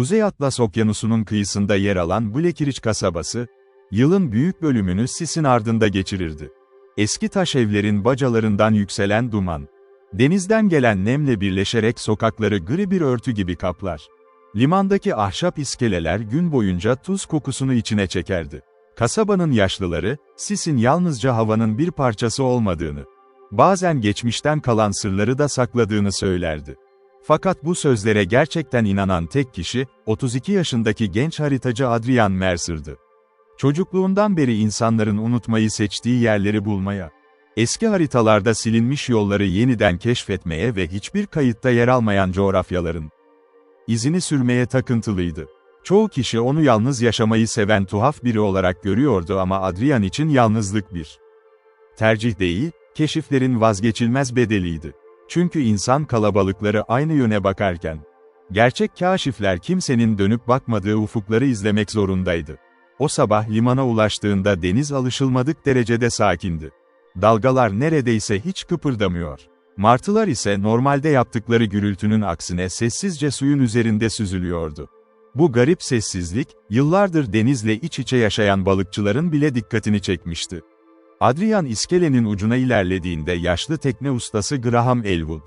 Kuzey Atlas Okyanusu'nun kıyısında yer alan Blackridge kasabası, yılın büyük bölümünü sisin ardında geçirirdi. Eski taş evlerin bacalarından yükselen duman, denizden gelen nemle birleşerek sokakları gri bir örtü gibi kaplar. Limandaki ahşap iskeleler gün boyunca tuz kokusunu içine çekerdi. Kasabanın yaşlıları, sisin yalnızca havanın bir parçası olmadığını, bazen geçmişten kalan sırları da sakladığını söylerdi. Fakat bu sözlere gerçekten inanan tek kişi, 32 yaşındaki genç haritacı Adrian Mercer'dı. Çocukluğundan beri insanların unutmayı seçtiği yerleri bulmaya, eski haritalarda silinmiş yolları yeniden keşfetmeye ve hiçbir kayıtta yer almayan coğrafyaların izini sürmeye takıntılıydı. Çoğu kişi onu yalnız yaşamayı seven tuhaf biri olarak görüyordu ama Adrian için yalnızlık bir tercih değil, keşiflerin vazgeçilmez bedeliydi. Çünkü insan kalabalıkları aynı yöne bakarken, gerçek kâşifler kimsenin dönüp bakmadığı ufukları izlemek zorundaydı. O sabah limana ulaştığında deniz alışılmadık derecede sakindi. Dalgalar neredeyse hiç kıpırdamıyor. Martılar ise normalde yaptıkları gürültünün aksine sessizce suyun üzerinde süzülüyordu. Bu garip sessizlik, yıllardır denizle iç içe yaşayan balıkçıların bile dikkatini çekmişti. Adrian iskelenin ucuna ilerlediğinde yaşlı tekne ustası Graham Elwood,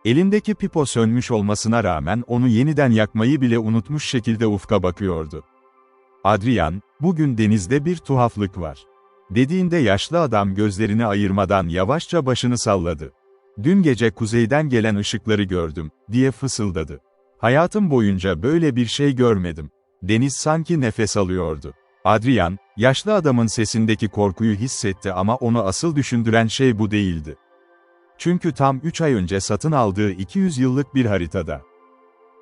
elindeki pipo sönmüş olmasına rağmen onu yeniden yakmayı bile unutmuş şekilde ufka bakıyordu. Adrian, "Bugün denizde bir tuhaflık var," dediğinde yaşlı adam gözlerini ayırmadan yavaşça başını salladı. "Dün gece kuzeyden gelen ışıkları gördüm," diye fısıldadı. "Hayatım boyunca böyle bir şey görmedim." Deniz sanki nefes alıyordu. Adrian, yaşlı adamın sesindeki korkuyu hissetti ama onu asıl düşündüren şey bu değildi. Çünkü tam 3 ay önce satın aldığı 200 yıllık bir haritada,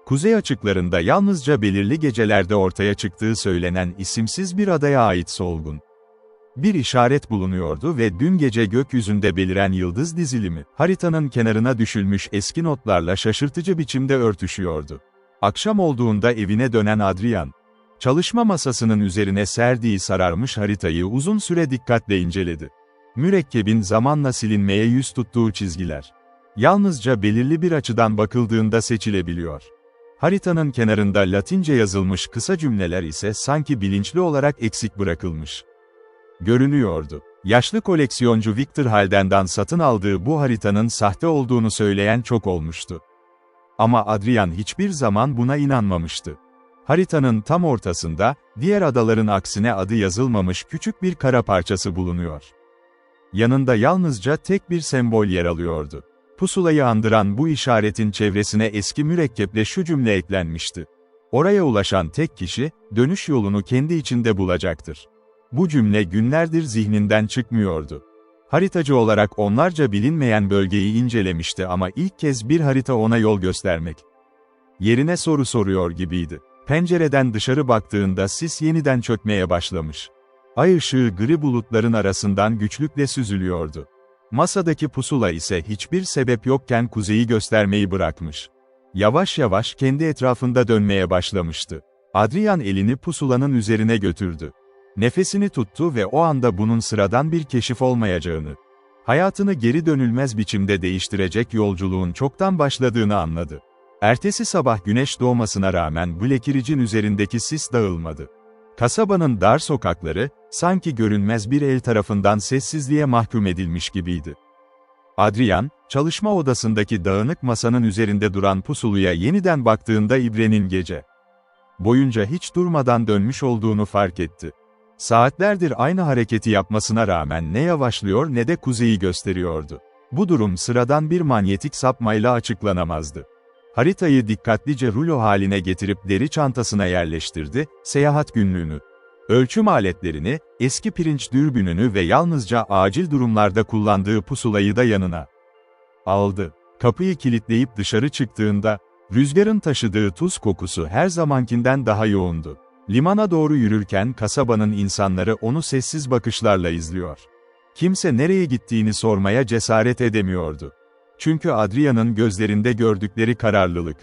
kuzey açıklarında yalnızca belirli gecelerde ortaya çıktığı söylenen isimsiz bir adaya ait solgun bir işaret bulunuyordu ve dün gece gökyüzünde beliren yıldız dizilimi, haritanın kenarına düşülmüş eski notlarla şaşırtıcı biçimde örtüşüyordu. Akşam olduğunda evine dönen Adrian, çalışma masasının üzerine serdiği sararmış haritayı uzun süre dikkatle inceledi. Mürekkebin zamanla silinmeye yüz tuttuğu çizgiler, yalnızca belirli bir açıdan bakıldığında seçilebiliyor. Haritanın kenarında Latince yazılmış kısa cümleler ise sanki bilinçli olarak eksik bırakılmış görünüyordu. Yaşlı koleksiyoncu Victor Halden'dan satın aldığı bu haritanın sahte olduğunu söyleyen çok olmuştu. Ama Adrian hiçbir zaman buna inanmamıştı. Haritanın tam ortasında, diğer adaların aksine adı yazılmamış küçük bir kara parçası bulunuyor. Yanında yalnızca tek bir sembol yer alıyordu. Pusulayı andıran bu işaretin çevresine eski mürekkeple şu cümle eklenmişti: "Oraya ulaşan tek kişi, dönüş yolunu kendi içinde bulacaktır." Bu cümle günlerdir zihninden çıkmıyordu. Haritacı olarak onlarca bilinmeyen bölgeyi incelemişti ama ilk kez bir harita ona yol göstermek yerine soru soruyor gibiydi. Pencereden dışarı baktığında sis yeniden çökmeye başlamış. Ay ışığı gri bulutların arasından güçlükle süzülüyordu. Masadaki pusula ise hiçbir sebep yokken kuzeyi göstermeyi bırakmış. Yavaş yavaş kendi etrafında dönmeye başlamıştı. Adrian elini pusulanın üzerine götürdü. Nefesini tuttu ve o anda bunun sıradan bir keşif olmayacağını, hayatını geri dönülmez biçimde değiştirecek yolculuğun çoktan başladığını anladı. Ertesi sabah güneş doğmasına rağmen Blackridge'in üzerindeki sis dağılmadı. Kasabanın dar sokakları, sanki görünmez bir el tarafından sessizliğe mahkum edilmiş gibiydi. Adrian, çalışma odasındaki dağınık masanın üzerinde duran pusuluya yeniden baktığında ibrenin gece boyunca hiç durmadan dönmüş olduğunu fark etti. Saatlerdir aynı hareketi yapmasına rağmen ne yavaşlıyor ne de kuzeyi gösteriyordu. Bu durum sıradan bir manyetik sapmayla açıklanamazdı. Haritayı dikkatlice rulo haline getirip deri çantasına yerleştirdi, seyahat günlüğünü, ölçüm aletlerini, eski pirinç dürbününü ve yalnızca acil durumlarda kullandığı pusulayı da yanına aldı. Kapıyı kilitleyip dışarı çıktığında, rüzgarın taşıdığı tuz kokusu her zamankinden daha yoğundu. Limana doğru yürürken kasabanın insanları onu sessiz bakışlarla izliyor. Kimse nereye gittiğini sormaya cesaret edemiyordu. Çünkü Adrian'ın gözlerinde gördükleri kararlılık,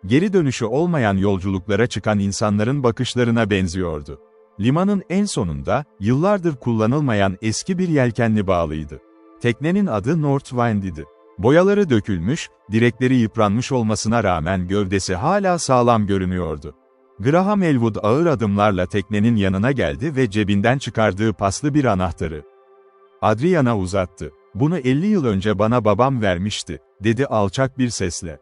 geri dönüşü olmayan yolculuklara çıkan insanların bakışlarına benziyordu. Limanın en sonunda, yıllardır kullanılmayan eski bir yelkenli bağlıydı. Teknenin adı Northwind idi. Boyaları dökülmüş, direkleri yıpranmış olmasına rağmen gövdesi hala sağlam görünüyordu. Graham Elwood ağır adımlarla teknenin yanına geldi ve cebinden çıkardığı paslı bir anahtarı Adrian'a uzattı. "Bunu 50 yıl önce bana babam vermişti," dedi alçak bir sesle.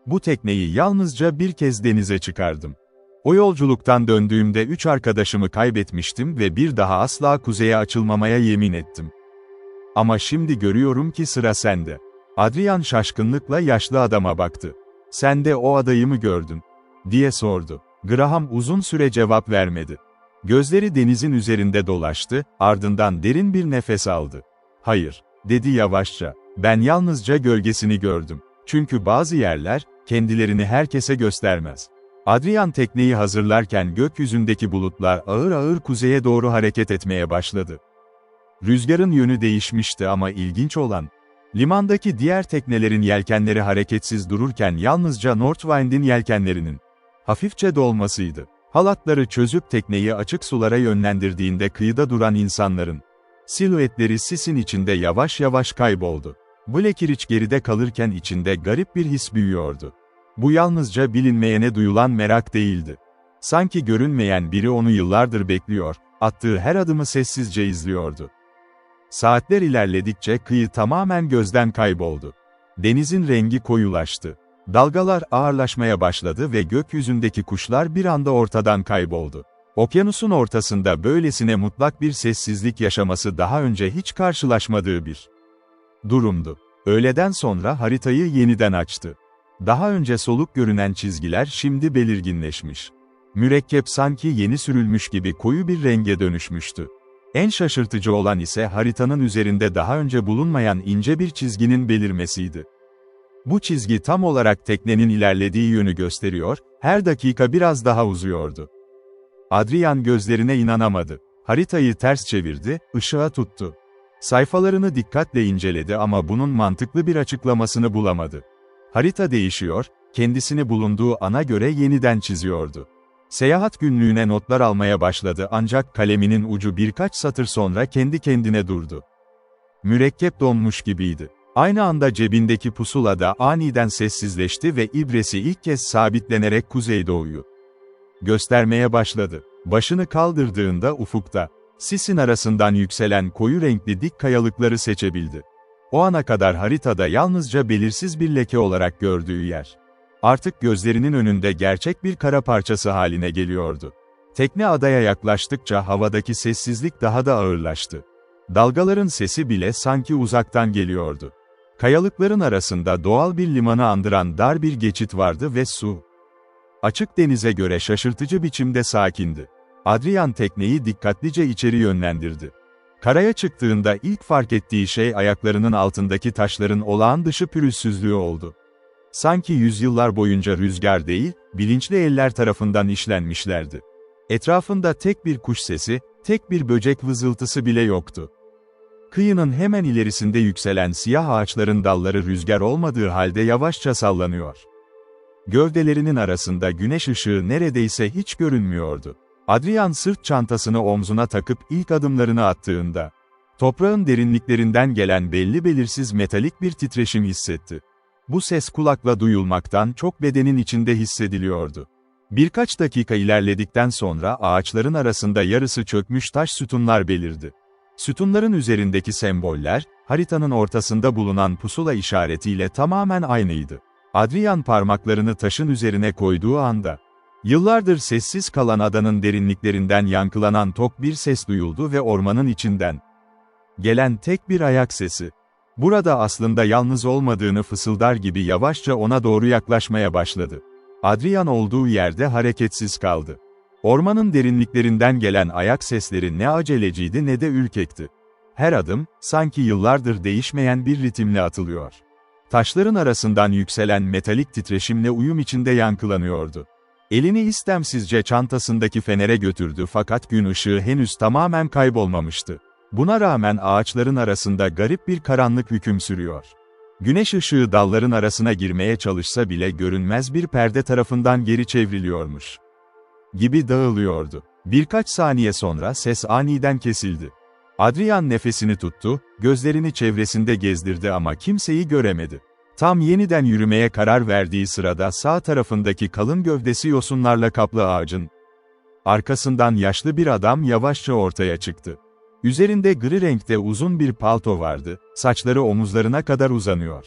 "Bu tekneyi yalnızca bir kez denize çıkardım. O yolculuktan döndüğümde 3 arkadaşımı kaybetmiştim ve bir daha asla kuzeye açılmamaya yemin ettim. Ama şimdi görüyorum ki sıra sende." Adrian şaşkınlıkla yaşlı adama baktı. "Sen de o adayı mı gördün?" diye sordu. Graham uzun süre cevap vermedi. Gözleri denizin üzerinde dolaştı, ardından derin bir nefes aldı. "Hayır," dedi yavaşça. "Ben yalnızca gölgesini gördüm. Çünkü bazı yerler, kendilerini herkese göstermez." Adrian tekneyi hazırlarken gökyüzündeki bulutlar ağır ağır kuzeye doğru hareket etmeye başladı. Rüzgarın yönü değişmişti ama ilginç olan, limandaki diğer teknelerin yelkenleri hareketsiz dururken yalnızca Northwind'in yelkenlerinin hafifçe dolmasıydı. Halatları çözüp tekneyi açık sulara yönlendirdiğinde kıyıda duran insanların silüetleri sisin içinde yavaş yavaş kayboldu. Blackridge geride kalırken içinde garip bir his büyüyordu. Bu yalnızca bilinmeyene duyulan merak değildi. Sanki görünmeyen biri onu yıllardır bekliyor, attığı her adımı sessizce izliyordu. Saatler ilerledikçe kıyı tamamen gözden kayboldu. Denizin rengi koyulaştı. Dalgalar ağırlaşmaya başladı ve gökyüzündeki kuşlar bir anda ortadan kayboldu. Okyanusun ortasında böylesine mutlak bir sessizlik yaşaması daha önce hiç karşılaşmadığı bir durumdu. Öğleden sonra haritayı yeniden açtı. Daha önce soluk görünen çizgiler şimdi belirginleşmiş. Mürekkep sanki yeni sürülmüş gibi koyu bir renge dönüşmüştü. En şaşırtıcı olan ise haritanın üzerinde daha önce bulunmayan ince bir çizginin belirmesiydi. Bu çizgi tam olarak teknenin ilerlediği yönü gösteriyor, her dakika biraz daha uzuyordu. Adrian gözlerine inanamadı. Haritayı ters çevirdi, ışığa tuttu. Sayfalarını dikkatle inceledi ama bunun mantıklı bir açıklamasını bulamadı. Harita değişiyor, kendisini bulunduğu ana göre yeniden çiziyordu. Seyahat günlüğüne notlar almaya başladı ancak kaleminin ucu birkaç satır sonra kendi kendine durdu. Mürekkep donmuş gibiydi. Aynı anda cebindeki pusula da aniden sessizleşti ve ibresi ilk kez sabitlenerek kuzeydoğuyu göstermeye başladı. Başını kaldırdığında ufukta, sisin arasından yükselen koyu renkli dik kayalıkları seçebildi. O ana kadar haritada yalnızca belirsiz bir leke olarak gördüğü yer, artık gözlerinin önünde gerçek bir kara parçası haline geliyordu. Tekne adaya yaklaştıkça havadaki sessizlik daha da ağırlaştı. Dalgaların sesi bile sanki uzaktan geliyordu. Kayalıkların arasında doğal bir limanı andıran dar bir geçit vardı ve su, açık denize göre şaşırtıcı biçimde sakindi. Adrian tekneyi dikkatlice içeri yönlendirdi. Karaya çıktığında ilk fark ettiği şey ayaklarının altındaki taşların olağan dışı pürüzsüzlüğü oldu. Sanki yüzyıllar boyunca rüzgar değil, bilinçli eller tarafından işlenmişlerdi. Etrafında tek bir kuş sesi, tek bir böcek vızıltısı bile yoktu. Kıyının hemen ilerisinde yükselen siyah ağaçların dalları rüzgar olmadığı halde yavaşça sallanıyor. Gövdelerinin arasında güneş ışığı neredeyse hiç görünmüyordu. Adrian sırt çantasını omzuna takıp ilk adımlarını attığında, toprağın derinliklerinden gelen belirsiz metalik bir titreşim hissetti. Bu ses kulakla duyulmaktan çok bedenin içinde hissediliyordu. Birkaç dakika ilerledikten sonra ağaçların arasında yarısı çökmüş taş sütunlar belirdi. Sütunların üzerindeki semboller, haritanın ortasında bulunan pusula işaretiyle tamamen aynıydı. Adrian parmaklarını taşın üzerine koyduğu anda, yıllardır sessiz kalan adanın derinliklerinden yankılanan tok bir ses duyuldu ve ormanın içinden gelen tek bir ayak sesi, burada aslında yalnız olmadığını fısıldar gibi yavaşça ona doğru yaklaşmaya başladı. Adrian olduğu yerde hareketsiz kaldı. Ormanın derinliklerinden gelen ayak sesleri ne aceleciydi ne de ürkekti. Her adım, sanki yıllardır değişmeyen bir ritimle atılıyor. Taşların arasından yükselen metalik titreşimle uyum içinde yankılanıyordu. Elini istemsizce çantasındaki fenere götürdü fakat gün ışığı henüz tamamen kaybolmamıştı. Buna rağmen ağaçların arasında garip bir karanlık hüküm sürüyor. Güneş ışığı dalların arasına girmeye çalışsa bile görünmez bir perde tarafından geri çevriliyormuş gibi dağılıyordu. Birkaç saniye sonra ses aniden kesildi. Adrian nefesini tuttu, gözlerini çevresinde gezdirdi ama kimseyi göremedi. Tam yeniden yürümeye karar verdiği sırada sağ tarafındaki kalın gövdesi yosunlarla kaplı ağacın arkasından yaşlı bir adam yavaşça ortaya çıktı. Üzerinde gri renkte uzun bir palto vardı, saçları omuzlarına kadar uzanıyor.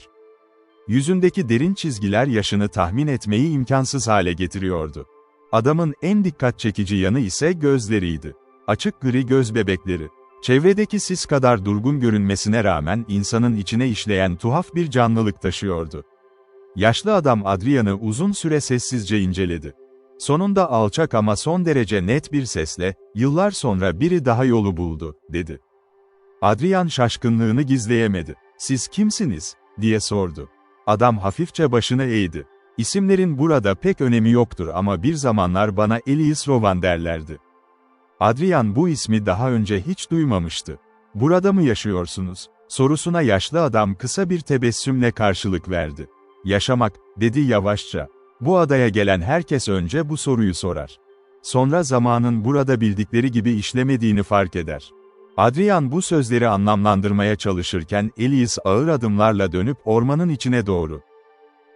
Yüzündeki derin çizgiler yaşını tahmin etmeyi imkansız hale getiriyordu. Adamın en dikkat çekici yanı ise gözleriydi. Açık gri göz bebekleri. Çevredeki sis kadar durgun görünmesine rağmen insanın içine işleyen tuhaf bir canlılık taşıyordu. Yaşlı adam Adrian'ı uzun süre sessizce inceledi. Sonunda alçak ama son derece net bir sesle, "Yıllar sonra biri daha yolu buldu," dedi. Adrian şaşkınlığını gizleyemedi. "Siz kimsiniz?" diye sordu. Adam hafifçe başını eğdi. "İsimlerin burada pek önemi yoktur ama bir zamanlar bana Elias Rowan derlerdi." Adrian bu ismi daha önce hiç duymamıştı. "Burada mı yaşıyorsunuz?" sorusuna yaşlı adam kısa bir tebessümle karşılık verdi. "Yaşamak," dedi yavaşça. "Bu adaya gelen herkes önce bu soruyu sorar. Sonra zamanın burada bildikleri gibi işlemediğini fark eder." Adrian bu sözleri anlamlandırmaya çalışırken Elias ağır adımlarla dönüp ormanın içine doğru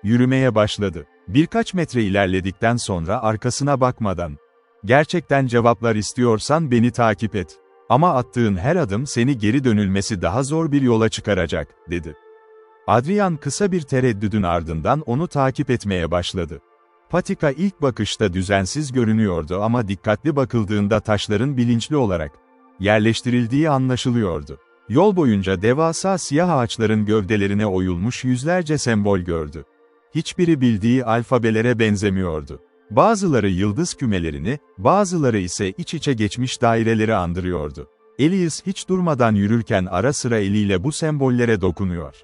yürümeye başladı. Birkaç metre ilerledikten sonra arkasına bakmadan, "Gerçekten cevaplar istiyorsan beni takip et. Ama attığın her adım seni geri dönülmesi daha zor bir yola çıkaracak," dedi. Adrian kısa bir tereddüdün ardından onu takip etmeye başladı. Patika ilk bakışta düzensiz görünüyordu ama dikkatli bakıldığında taşların bilinçli olarak yerleştirildiği anlaşılıyordu. Yol boyunca devasa siyah ağaçların gövdelerine oyulmuş yüzlerce sembol gördü. Hiçbiri bildiği alfabelere benzemiyordu. Bazıları yıldız kümelerini, bazıları ise iç içe geçmiş daireleri andırıyordu. Elias hiç durmadan yürürken ara sıra eliyle bu sembollere dokunuyor.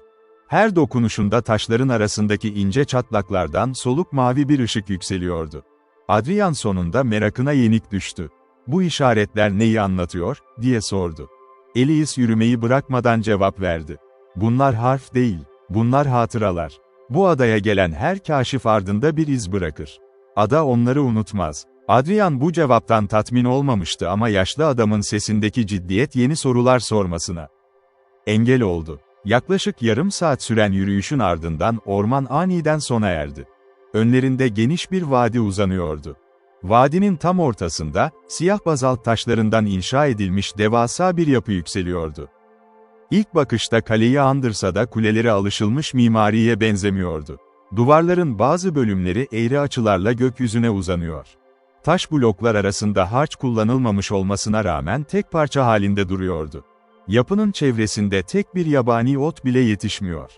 Her dokunuşunda taşların arasındaki ince çatlaklardan soluk mavi bir ışık yükseliyordu. Adrian sonunda merakına yenik düştü. "Bu işaretler neyi anlatıyor?" diye sordu. Elias yürümeyi bırakmadan cevap verdi. "Bunlar harf değil, bunlar hatıralar. Bu adaya gelen her kâşif ardında bir iz bırakır. Ada onları unutmaz." Adrian bu cevaptan tatmin olmamıştı ama yaşlı adamın sesindeki ciddiyet yeni sorular sormasına engel oldu. Yaklaşık yarım saat süren yürüyüşün ardından orman aniden sona erdi. Önlerinde geniş bir vadi uzanıyordu. Vadinin tam ortasında, siyah bazalt taşlarından inşa edilmiş devasa bir yapı yükseliyordu. İlk bakışta kaleyi andırsa da kuleleri alışılmış mimariye benzemiyordu. Duvarların bazı bölümleri eğri açılarla gökyüzüne uzanıyor. Taş bloklar arasında harç kullanılmamış olmasına rağmen tek parça halinde duruyordu. Yapının çevresinde tek bir yabani ot bile yetişmiyor.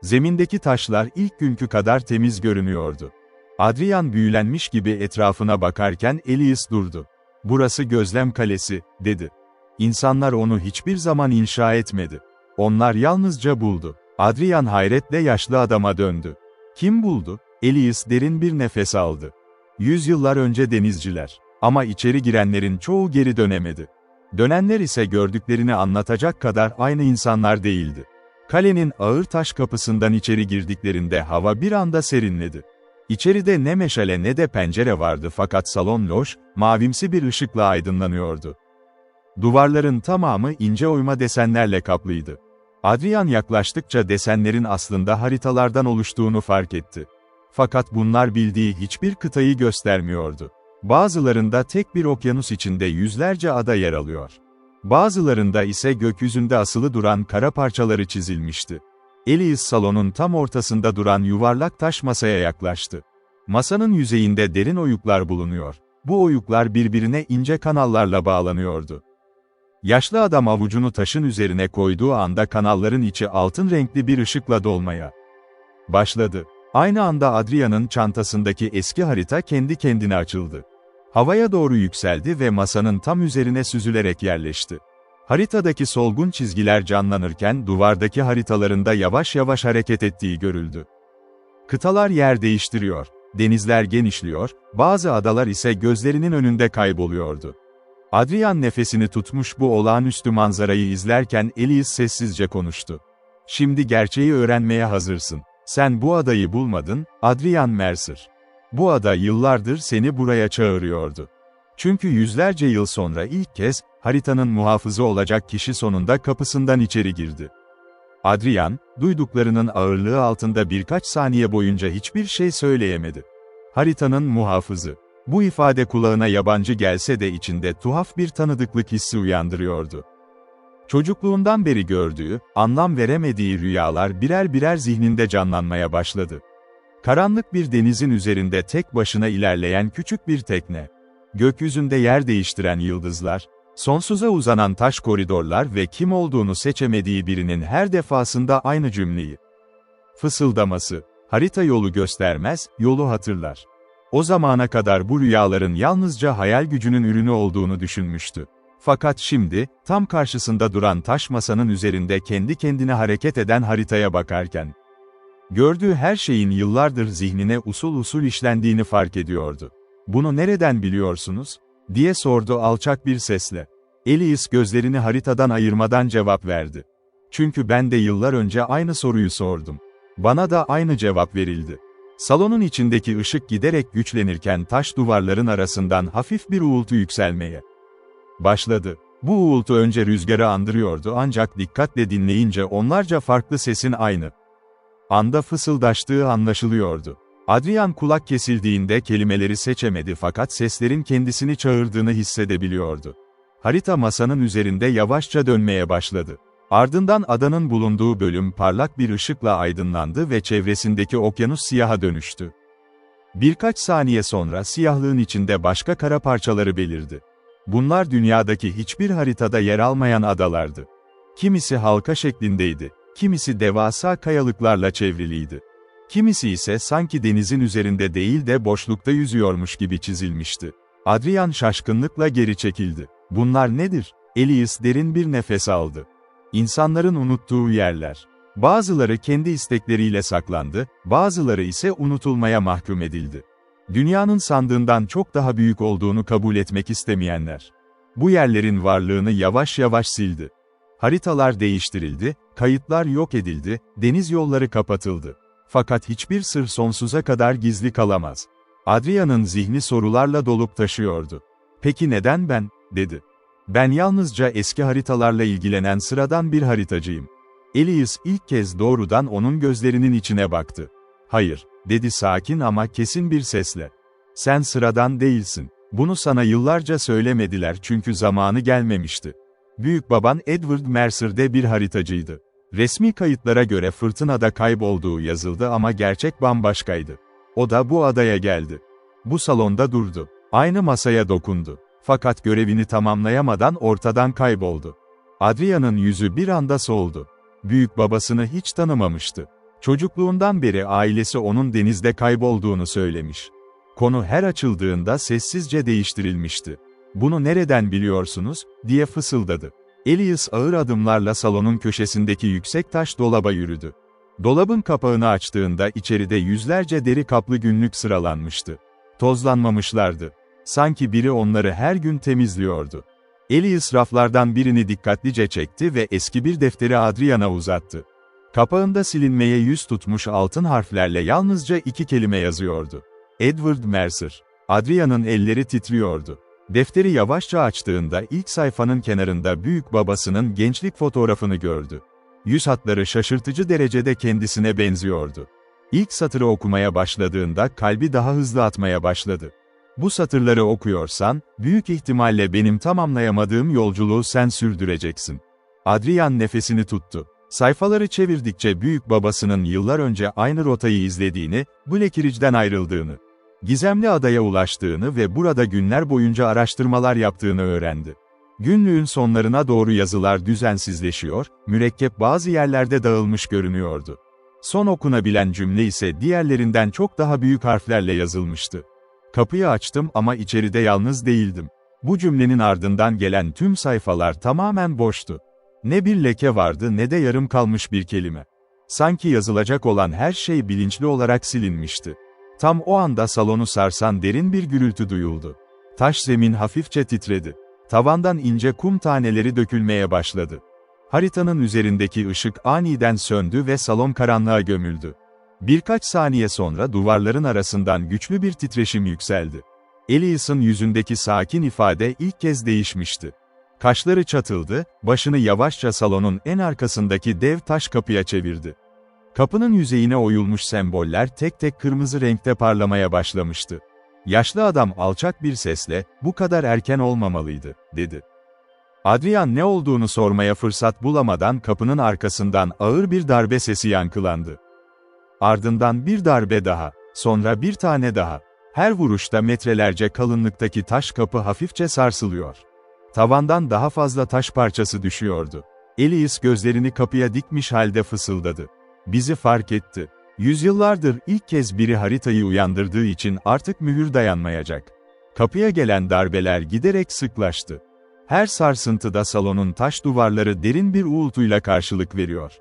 Zemindeki taşlar ilk günkü kadar temiz görünüyordu. Adrian büyülenmiş gibi etrafına bakarken Elias durdu. "Burası gözlem kalesi," dedi. "İnsanlar onu hiçbir zaman inşa etmedi. Onlar yalnızca buldu." Adrian hayretle yaşlı adama döndü. "Kim buldu?" Elias derin bir nefes aldı. "Yüzyıllar önce denizciler. Ama içeri girenlerin çoğu geri dönemedi. Dönenler ise gördüklerini anlatacak kadar aynı insanlar değildi." Kalenin ağır taş kapısından içeri girdiklerinde hava bir anda serinledi. İçeride ne meşale ne de pencere vardı fakat salon loş, mavimsi bir ışıkla aydınlanıyordu. Duvarların tamamı ince oyma desenlerle kaplıydı. Adrian yaklaştıkça desenlerin aslında haritalardan oluştuğunu fark etti. Fakat bunlar bildiği hiçbir kıtayı göstermiyordu. Bazılarında tek bir okyanus içinde yüzlerce ada yer alıyor. Bazılarında ise gökyüzünde asılı duran kara parçaları çizilmişti. Elias salonun tam ortasında duran yuvarlak taş masaya yaklaştı. Masanın yüzeyinde derin oyuklar bulunuyor. Bu oyuklar birbirine ince kanallarla bağlanıyordu. Yaşlı adam avucunu taşın üzerine koyduğu anda kanalların içi altın renkli bir ışıkla dolmaya başladı. Aynı anda Adrian'ın çantasındaki eski harita kendi kendine açıldı. Havaya doğru yükseldi ve masanın tam üzerine süzülerek yerleşti. Haritadaki solgun çizgiler canlanırken duvardaki haritalarında yavaş yavaş hareket ettiği görüldü. Kıtalar yer değiştiriyor, denizler genişliyor, bazı adalar ise gözlerinin önünde kayboluyordu. Adrian nefesini tutmuş bu olağanüstü manzarayı izlerken Elias sessizce konuştu. "Şimdi gerçeği öğrenmeye hazırsın. Sen bu adayı bulmadın, Adrian Mercer. Bu ada yıllardır seni buraya çağırıyordu. Çünkü yüzlerce yıl sonra ilk kez, haritanın muhafızı olacak kişi sonunda kapısından içeri girdi. Adrian, duyduklarının ağırlığı altında birkaç saniye boyunca hiçbir şey söyleyemedi. Haritanın muhafızı. Bu ifade kulağına yabancı gelse de içinde tuhaf bir tanıdıklık hissi uyandırıyordu. Çocukluğundan beri gördüğü, anlam veremediği rüyalar birer birer zihninde canlanmaya başladı. Karanlık bir denizin üzerinde tek başına ilerleyen küçük bir tekne. Gökyüzünde yer değiştiren yıldızlar, sonsuza uzanan taş koridorlar ve kim olduğunu seçemediği birinin her defasında aynı cümleyi fısıldaması. Harita yolu göstermez, yolu hatırlar. O zamana kadar bu rüyaların yalnızca hayal gücünün ürünü olduğunu düşünmüştü. Fakat şimdi, tam karşısında duran taş masanın üzerinde kendi kendine hareket eden haritaya bakarken, gördüğü her şeyin yıllardır zihnine usul usul işlendiğini fark ediyordu. "Bunu nereden biliyorsunuz?" diye sordu alçak bir sesle. Elias gözlerini haritadan ayırmadan cevap verdi. "Çünkü ben de yıllar önce aynı soruyu sordum. Bana da aynı cevap verildi." Salonun içindeki ışık giderek güçlenirken taş duvarların arasından hafif bir uğultu yükselmeye başladı. Bu uğultu önce rüzgarı andırıyordu ancak dikkatle dinleyince onlarca farklı sesin aynı anda fısıldaştığı anlaşılıyordu. Adrian kulak kesildiğinde kelimeleri seçemedi fakat seslerin kendisini çağırdığını hissedebiliyordu. Harita masanın üzerinde yavaşça dönmeye başladı. Ardından adanın bulunduğu bölüm parlak bir ışıkla aydınlandı ve çevresindeki okyanus siyaha dönüştü. Birkaç saniye sonra siyahlığın içinde başka kara parçaları belirdi. Bunlar dünyadaki hiçbir haritada yer almayan adalardı. Kimisi halka şeklindeydi, kimisi devasa kayalıklarla çevriliydi. Kimisi ise sanki denizin üzerinde değil de boşlukta yüzüyormuş gibi çizilmişti. Adrian şaşkınlıkla geri çekildi. "Bunlar nedir?" Elias derin bir nefes aldı. İnsanların unuttuğu yerler. Bazıları kendi istekleriyle saklandı, bazıları ise unutulmaya mahkum edildi. Dünyanın sandığından çok daha büyük olduğunu kabul etmek istemeyenler. Bu yerlerin varlığını yavaş yavaş sildi. Haritalar değiştirildi, kayıtlar yok edildi, deniz yolları kapatıldı. Fakat hiçbir sır sonsuza kadar gizli kalamaz. Adrian'ın zihni sorularla dolup taşıyordu. "Peki neden ben?" dedi. "Ben yalnızca eski haritalarla ilgilenen sıradan bir haritacıyım." Elias ilk kez doğrudan onun gözlerinin içine baktı. "Hayır," dedi sakin ama kesin bir sesle. "Sen sıradan değilsin. Bunu sana yıllarca söylemediler çünkü zamanı gelmemişti. Büyük baban Edward Mercer de bir haritacıydı. Resmi kayıtlara göre fırtınada kaybolduğu yazıldı ama gerçek bambaşkaydı. O da bu adaya geldi. Bu salonda durdu. Aynı masaya dokundu. Fakat görevini tamamlayamadan ortadan kayboldu." Adrian'ın yüzü bir anda soldu. Büyük babasını hiç tanımamıştı. Çocukluğundan beri ailesi onun denizde kaybolduğunu söylemiş. Konu her açıldığında sessizce değiştirilmişti. "Bunu nereden biliyorsunuz?" diye fısıldadı. Elias ağır adımlarla salonun köşesindeki yüksek taş dolaba yürüdü. Dolabın kapağını açtığında içeride yüzlerce deri kaplı günlük sıralanmıştı. Tozlanmamışlardı. Sanki biri onları her gün temizliyordu. Elias raflardan birini dikkatlice çekti ve eski bir defteri Adrian'a uzattı. Kapağında silinmeye yüz tutmuş altın harflerle yalnızca 2 kelime yazıyordu. Edward Mercer. Adrian'ın elleri titriyordu. Defteri yavaşça açtığında ilk sayfanın kenarında büyük babasının gençlik fotoğrafını gördü. Yüz hatları şaşırtıcı derecede kendisine benziyordu. İlk satırı okumaya başladığında kalbi daha hızlı atmaya başladı. "Bu satırları okuyorsan, büyük ihtimalle benim tamamlayamadığım yolculuğu sen sürdüreceksin." Adrian nefesini tuttu. Sayfaları çevirdikçe büyük babasının yıllar önce aynı rotayı izlediğini, Black Ridge'den ayrıldığını, gizemli adaya ulaştığını ve burada günler boyunca araştırmalar yaptığını öğrendi. Günlüğün sonlarına doğru yazılar düzensizleşiyor, mürekkep bazı yerlerde dağılmış görünüyordu. Son okunabilen cümle ise diğerlerinden çok daha büyük harflerle yazılmıştı. "Kapıyı açtım ama içeride yalnız değildim." Bu cümlenin ardından gelen tüm sayfalar tamamen boştu. Ne bir leke vardı ne de yarım kalmış bir kelime. Sanki yazılacak olan her şey bilinçli olarak silinmişti. Tam o anda salonu sarsan derin bir gürültü duyuldu. Taş zemin hafifçe titredi. Tavandan ince kum taneleri dökülmeye başladı. Haritanın üzerindeki ışık aniden söndü ve salon karanlığa gömüldü. Birkaç saniye sonra duvarların arasından güçlü bir titreşim yükseldi. Elias'ın yüzündeki sakin ifade ilk kez değişmişti. Kaşları çatıldı, başını yavaşça salonun en arkasındaki dev taş kapıya çevirdi. Kapının yüzeyine oyulmuş semboller tek tek kırmızı renkte parlamaya başlamıştı. Yaşlı adam alçak bir sesle, "Bu kadar erken olmamalıydı," dedi. Adrian ne olduğunu sormaya fırsat bulamadan kapının arkasından ağır bir darbe sesi yankılandı. Ardından bir darbe daha, sonra bir tane daha. Her vuruşta metrelerce kalınlıktaki taş kapı hafifçe sarsılıyor. Tavandan daha fazla taş parçası düşüyordu. Elias gözlerini kapıya dikmiş halde fısıldadı. "Bizi fark etti. Yüzyıllardır ilk kez biri haritayı uyandırdığı için artık mühür dayanmayacak." Kapıya gelen darbeler giderek sıklaştı. Her sarsıntıda salonun taş duvarları derin bir uğultuyla karşılık veriyor.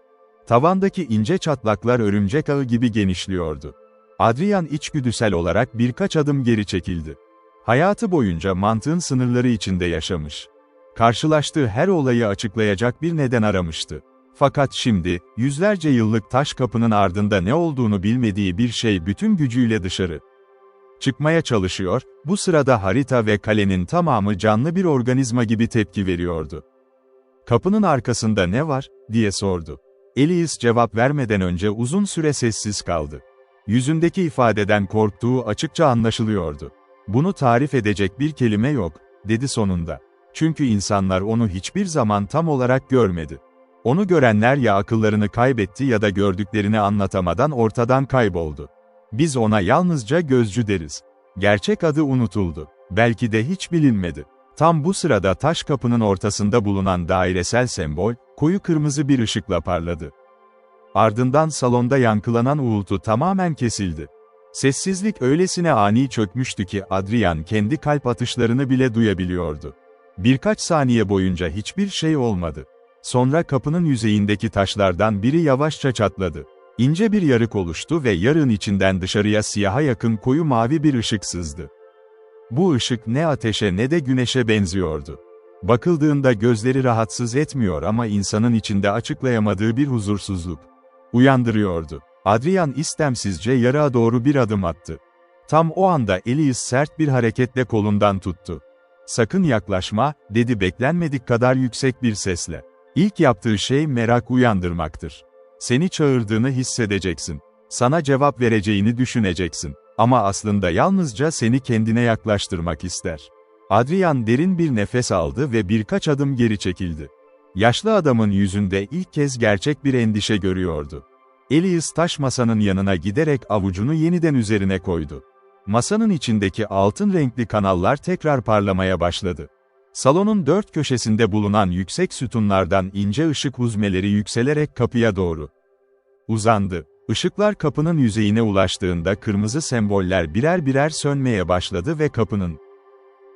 Tavandaki ince çatlaklar örümcek ağı gibi genişliyordu. Adrian içgüdüsel olarak birkaç adım geri çekildi. Hayatı boyunca mantığın sınırları içinde yaşamış. Karşılaştığı her olayı açıklayacak bir neden aramıştı. Fakat şimdi, yüzlerce yıllık taş kapının ardında ne olduğunu bilmediği bir şey bütün gücüyle dışarı çıkmaya çalışıyor, bu sırada harita ve kalenin tamamı canlı bir organizma gibi tepki veriyordu. "Kapının arkasında ne var?" diye sordu. Elias cevap vermeden önce uzun süre sessiz kaldı. Yüzündeki ifadeden korktuğu açıkça anlaşılıyordu. "Bunu tarif edecek bir kelime yok," dedi sonunda. "Çünkü insanlar onu hiçbir zaman tam olarak görmedi. Onu görenler ya akıllarını kaybetti ya da gördüklerini anlatamadan ortadan kayboldu. Biz ona yalnızca gözcü deriz. Gerçek adı unutuldu. Belki de hiç bilinmedi." Tam bu sırada taş kapının ortasında bulunan dairesel sembol, koyu kırmızı bir ışıkla parladı. Ardından salonda yankılanan uğultu tamamen kesildi. Sessizlik öylesine ani çökmüştü ki Adrian kendi kalp atışlarını bile duyabiliyordu. Birkaç saniye boyunca hiçbir şey olmadı. Sonra kapının yüzeyindeki taşlardan biri yavaşça çatladı. İnce bir yarık oluştu ve yarığın içinden dışarıya siyaha yakın koyu mavi bir ışık sızdı. Bu ışık ne ateşe ne de güneşe benziyordu. Bakıldığında gözleri rahatsız etmiyor ama insanın içinde açıklayamadığı bir huzursuzluk uyandırıyordu. Adrian istemsizce yarığa doğru bir adım attı. Tam o anda Elias sert bir hareketle kolundan tuttu. "Sakın yaklaşma," dedi beklenmedik kadar yüksek bir sesle. "İlk yaptığı şey merak uyandırmaktır. Seni çağırdığını hissedeceksin. Sana cevap vereceğini düşüneceksin. Ama aslında yalnızca seni kendine yaklaştırmak ister." Adrian derin bir nefes aldı ve birkaç adım geri çekildi. Yaşlı adamın yüzünde ilk kez gerçek bir endişe görüyordu. Elias taş masanın yanına giderek avucunu yeniden üzerine koydu. Masanın içindeki altın renkli kanallar tekrar parlamaya başladı. Salonun dört köşesinde bulunan yüksek sütunlardan ince ışık huzmeleri yükselerek kapıya doğru uzandı. Işıklar kapının yüzeyine ulaştığında kırmızı semboller birer birer sönmeye başladı ve kapının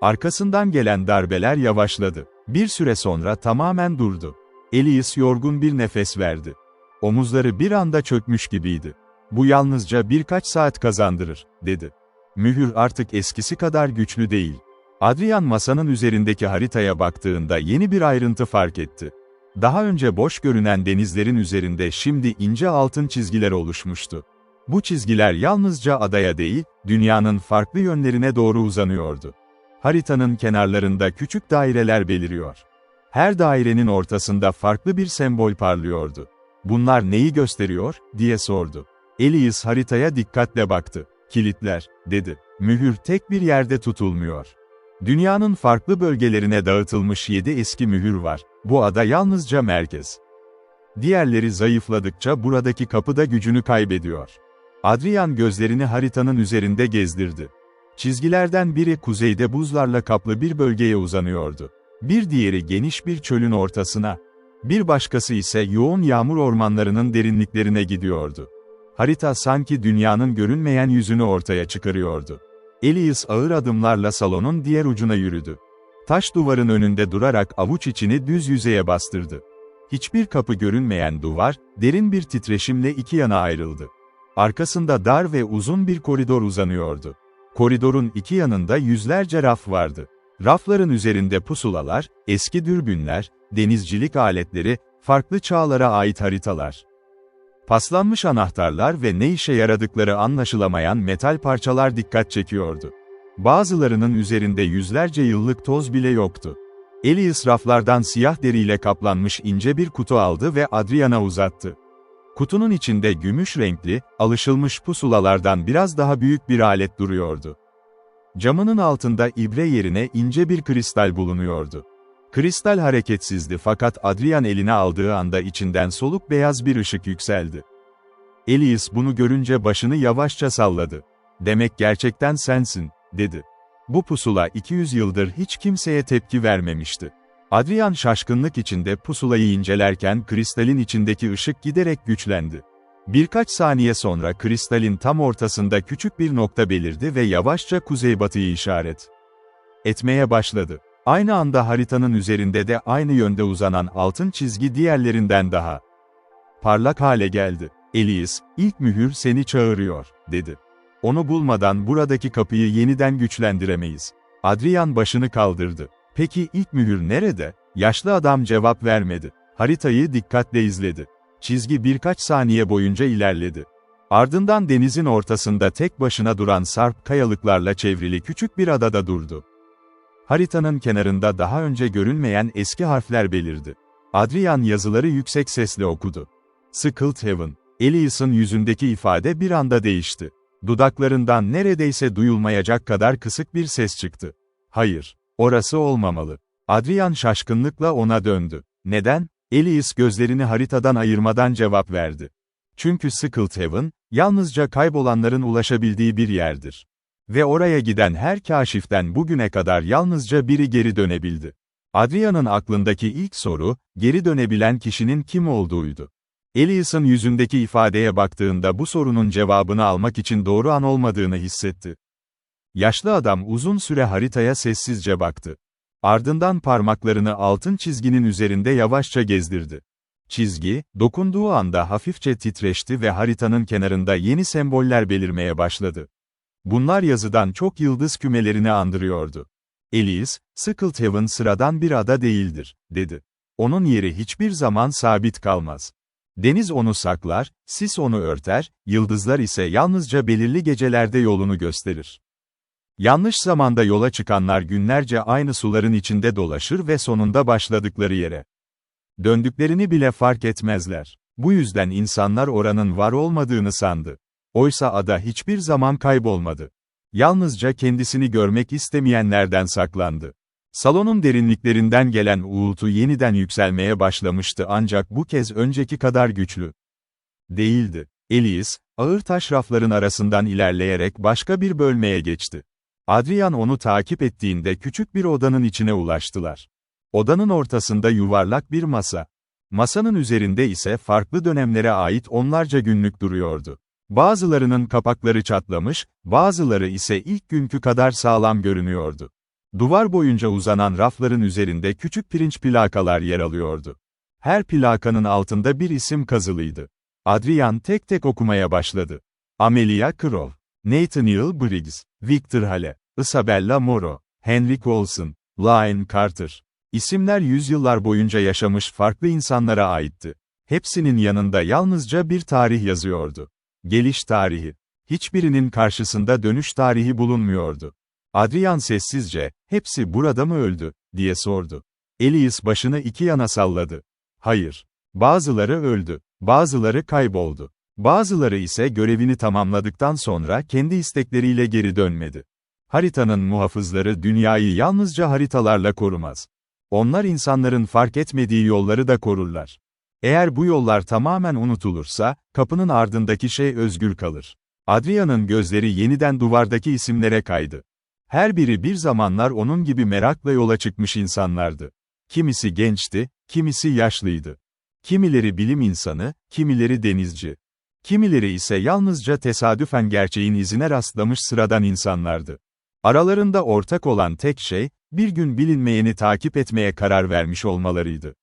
arkasından gelen darbeler yavaşladı. Bir süre sonra tamamen durdu. Elias yorgun bir nefes verdi. Omuzları bir anda çökmüş gibiydi. "Bu yalnızca birkaç saat kazandırır," dedi. "Mühür artık eskisi kadar güçlü değil." Adrian masanın üzerindeki haritaya baktığında yeni bir ayrıntı fark etti. Daha önce boş görünen denizlerin üzerinde şimdi ince altın çizgiler oluşmuştu. Bu çizgiler yalnızca adaya değil, dünyanın farklı yönlerine doğru uzanıyordu. Haritanın kenarlarında küçük daireler beliriyor. Her dairenin ortasında farklı bir sembol parlıyordu. "Bunlar neyi gösteriyor?" diye sordu. Elias haritaya dikkatle baktı. "Kilitler," dedi. "Mühür tek bir yerde tutulmuyor. Dünyanın farklı bölgelerine dağıtılmış 7 eski mühür var. Bu ada yalnızca merkez. Diğerleri zayıfladıkça buradaki kapı da gücünü kaybediyor." Adrian gözlerini haritanın üzerinde gezdirdi. Çizgilerden biri kuzeyde buzlarla kaplı bir bölgeye uzanıyordu. Bir diğeri geniş bir çölün ortasına. Bir başkası ise yoğun yağmur ormanlarının derinliklerine gidiyordu. Harita sanki dünyanın görünmeyen yüzünü ortaya çıkarıyordu. Elias ağır adımlarla salonun diğer ucuna yürüdü. Taş duvarın önünde durarak avuç içini düz yüzeye bastırdı. Hiçbir kapı görünmeyen duvar, derin bir titreşimle iki yana ayrıldı. Arkasında dar ve uzun bir koridor uzanıyordu. Koridorun iki yanında yüzlerce raf vardı. Rafların üzerinde pusulalar, eski dürbünler, denizcilik aletleri, farklı çağlara ait haritalar. Paslanmış anahtarlar ve ne işe yaradıkları anlaşılamayan metal parçalar dikkat çekiyordu. Bazılarının üzerinde yüzlerce yıllık toz bile yoktu. Elias raflardan siyah deriyle kaplanmış ince bir kutu aldı ve Adrian'a uzattı. Kutunun içinde gümüş renkli, alışılmış pusulalardan biraz daha büyük bir alet duruyordu. Camının altında ibre yerine ince bir kristal bulunuyordu. Kristal hareketsizdi fakat Adrian eline aldığı anda içinden soluk beyaz bir ışık yükseldi. Elias bunu görünce başını yavaşça salladı. "Demek gerçekten sensin," dedi. Bu pusula 200 yıldır hiç kimseye tepki vermemişti. Adrian şaşkınlık içinde pusulayı incelerken kristalin içindeki ışık giderek güçlendi. Birkaç saniye sonra kristalin tam ortasında küçük bir nokta belirdi ve yavaşça kuzeybatıyı işaret etmeye başladı. Aynı anda haritanın üzerinde de aynı yönde uzanan altın çizgi diğerlerinden daha parlak hale geldi. "Elias, ilk mühür seni çağırıyor," dedi. "Onu bulmadan buradaki kapıyı yeniden güçlendiremeyiz." Adrian başını kaldırdı. "Peki ilk mühür nerede?" Yaşlı adam cevap vermedi. Haritayı dikkatle izledi. Çizgi birkaç saniye boyunca ilerledi. Ardından denizin ortasında tek başına duran sarp kayalıklarla çevrili küçük bir adada durdu. Haritanın kenarında daha önce görünmeyen eski harfler belirdi. Adrian yazıları yüksek sesle okudu. "Skullhaven." Elias'ın yüzündeki ifade bir anda değişti. Dudaklarından neredeyse duyulmayacak kadar kısık bir ses çıktı. "Hayır, orası olmamalı." Adrian şaşkınlıkla ona döndü. "Neden?" Elias gözlerini haritadan ayırmadan cevap verdi. "Çünkü Skullhaven, yalnızca kaybolanların ulaşabildiği bir yerdir. Ve oraya giden her kaşiften bugüne kadar yalnızca biri geri dönebildi." Adrian'ın aklındaki ilk soru, geri dönebilen kişinin kim olduğuydu. Elias'ın yüzündeki ifadeye baktığında bu sorunun cevabını almak için doğru an olmadığını hissetti. Yaşlı adam uzun süre haritaya sessizce baktı. Ardından parmaklarını altın çizginin üzerinde yavaşça gezdirdi. Çizgi, dokunduğu anda hafifçe titreşti ve haritanın kenarında yeni semboller belirmeye başladı. Bunlar yazıdan çok yıldız kümelerini andırıyordu. "Elias, Skullhaven sıradan bir ada değildir," dedi. "Onun yeri hiçbir zaman sabit kalmaz. Deniz onu saklar, sis onu örter, yıldızlar ise yalnızca belirli gecelerde yolunu gösterir. Yanlış zamanda yola çıkanlar günlerce aynı suların içinde dolaşır ve sonunda başladıkları yere döndüklerini bile fark etmezler. Bu yüzden insanlar oranın var olmadığını sandı. Oysa ada hiçbir zaman kaybolmadı. Yalnızca kendisini görmek istemeyenlerden saklandı." Salonun derinliklerinden gelen uğultu yeniden yükselmeye başlamıştı ancak bu kez önceki kadar güçlü değildi. Elias, ağır taş rafların arasından ilerleyerek başka bir bölmeye geçti. Adrian onu takip ettiğinde küçük bir odanın içine ulaştılar. Odanın ortasında yuvarlak bir masa. Masanın üzerinde ise farklı dönemlere ait onlarca günlük duruyordu. Bazılarının kapakları çatlamış, bazıları ise ilk günkü kadar sağlam görünüyordu. Duvar boyunca uzanan rafların üzerinde küçük pirinç plakalar yer alıyordu. Her plakanın altında bir isim kazılıydı. Adrian tek tek okumaya başladı. Amelia Crowe, Nathaniel Briggs, Victor Hale, Isabella Moro, Henry Coulson, Lyon Carter. İsimler yüzyıllar boyunca yaşamış farklı insanlara aitti. Hepsinin yanında yalnızca bir tarih yazıyordu. Geliş tarihi. Hiçbirinin karşısında dönüş tarihi bulunmuyordu. Adrian sessizce, "Hepsi burada mı öldü?" diye sordu. Elias başını iki yana salladı. "Hayır. Bazıları öldü. Bazıları kayboldu. Bazıları ise görevini tamamladıktan sonra kendi istekleriyle geri dönmedi. Haritanın muhafızları dünyayı yalnızca haritalarla korumaz. Onlar insanların fark etmediği yolları da korurlar. Eğer bu yollar tamamen unutulursa, kapının ardındaki şey özgür kalır." Adrian'ın gözleri yeniden duvardaki isimlere kaydı. Her biri bir zamanlar onun gibi merakla yola çıkmış insanlardı. Kimisi gençti, kimisi yaşlıydı. Kimileri bilim insanı, kimileri denizci. Kimileri ise yalnızca tesadüfen gerçeğin izine rastlamış sıradan insanlardı. Aralarında ortak olan tek şey, bir gün bilinmeyeni takip etmeye karar vermiş olmalarıydı.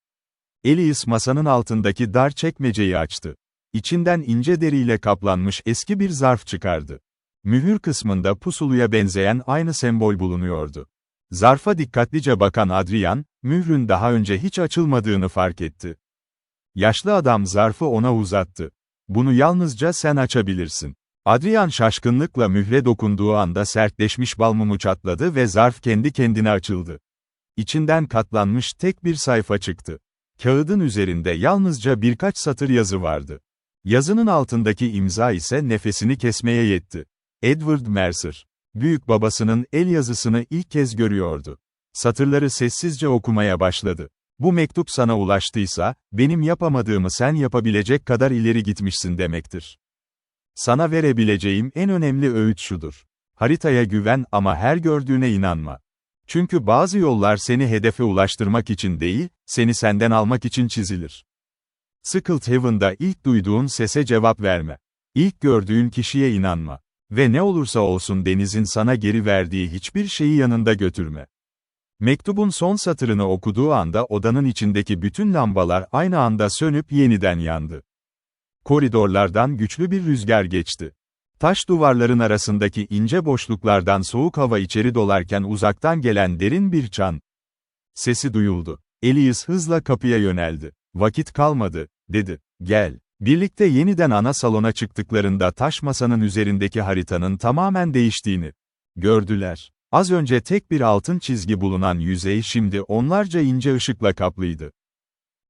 Elias masanın altındaki dar çekmeceyi açtı. İçinden ince deriyle kaplanmış eski bir zarf çıkardı. Mühür kısmında pusuluya benzeyen aynı sembol bulunuyordu. Zarfa dikkatlice bakan Adrian, mührün daha önce hiç açılmadığını fark etti. Yaşlı adam zarfı ona uzattı. "Bunu yalnızca sen açabilirsin." Adrian şaşkınlıkla mühre dokunduğu anda sertleşmiş bal mumu çatladı ve zarf kendi kendine açıldı. İçinden katlanmış tek bir sayfa çıktı. Kağıdın üzerinde yalnızca birkaç satır yazı vardı. Yazının altındaki imza ise nefesini kesmeye yetti. Edward Mercer. Büyük babasının el yazısını ilk kez görüyordu. Satırları sessizce okumaya başladı. Bu mektup sana ulaştıysa, benim yapamadığımı sen yapabilecek kadar ileri gitmişsin demektir. Sana verebileceğim en önemli öğüt şudur. Haritaya güven ama her gördüğüne inanma. Çünkü bazı yollar seni hedefe ulaştırmak için değil, seni senden almak için çizilir. Skulldhaven'da ilk duyduğun sese cevap verme. İlk gördüğün kişiye inanma. Ve ne olursa olsun denizin sana geri verdiği hiçbir şeyi yanında götürme. Mektubun son satırını okuduğu anda odanın içindeki bütün lambalar aynı anda sönüp yeniden yandı. Koridorlardan güçlü bir rüzgar geçti. Taş duvarların arasındaki ince boşluklardan soğuk hava içeri dolarken uzaktan gelen derin bir çan sesi duyuldu. Elias hızla kapıya yöneldi. Vakit kalmadı, dedi. Gel. Birlikte yeniden ana salona çıktıklarında taş masanın üzerindeki haritanın tamamen değiştiğini gördüler. Az önce tek bir altın çizgi bulunan yüzey şimdi onlarca ince ışıkla kaplıydı.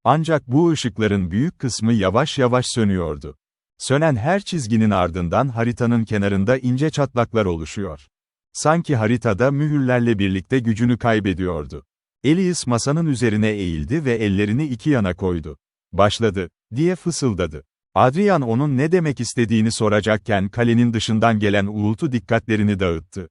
Ancak bu ışıkların büyük kısmı yavaş yavaş sönüyordu. Sönen her çizginin ardından haritanın kenarında ince çatlaklar oluşuyor. Sanki haritada mühürlerle birlikte gücünü kaybediyordu. Elias masanın üzerine eğildi ve ellerini iki yana koydu. Başladı, diye fısıldadı. Adrian onun ne demek istediğini soracakken kalenin dışından gelen uğultu dikkatlerini dağıttı.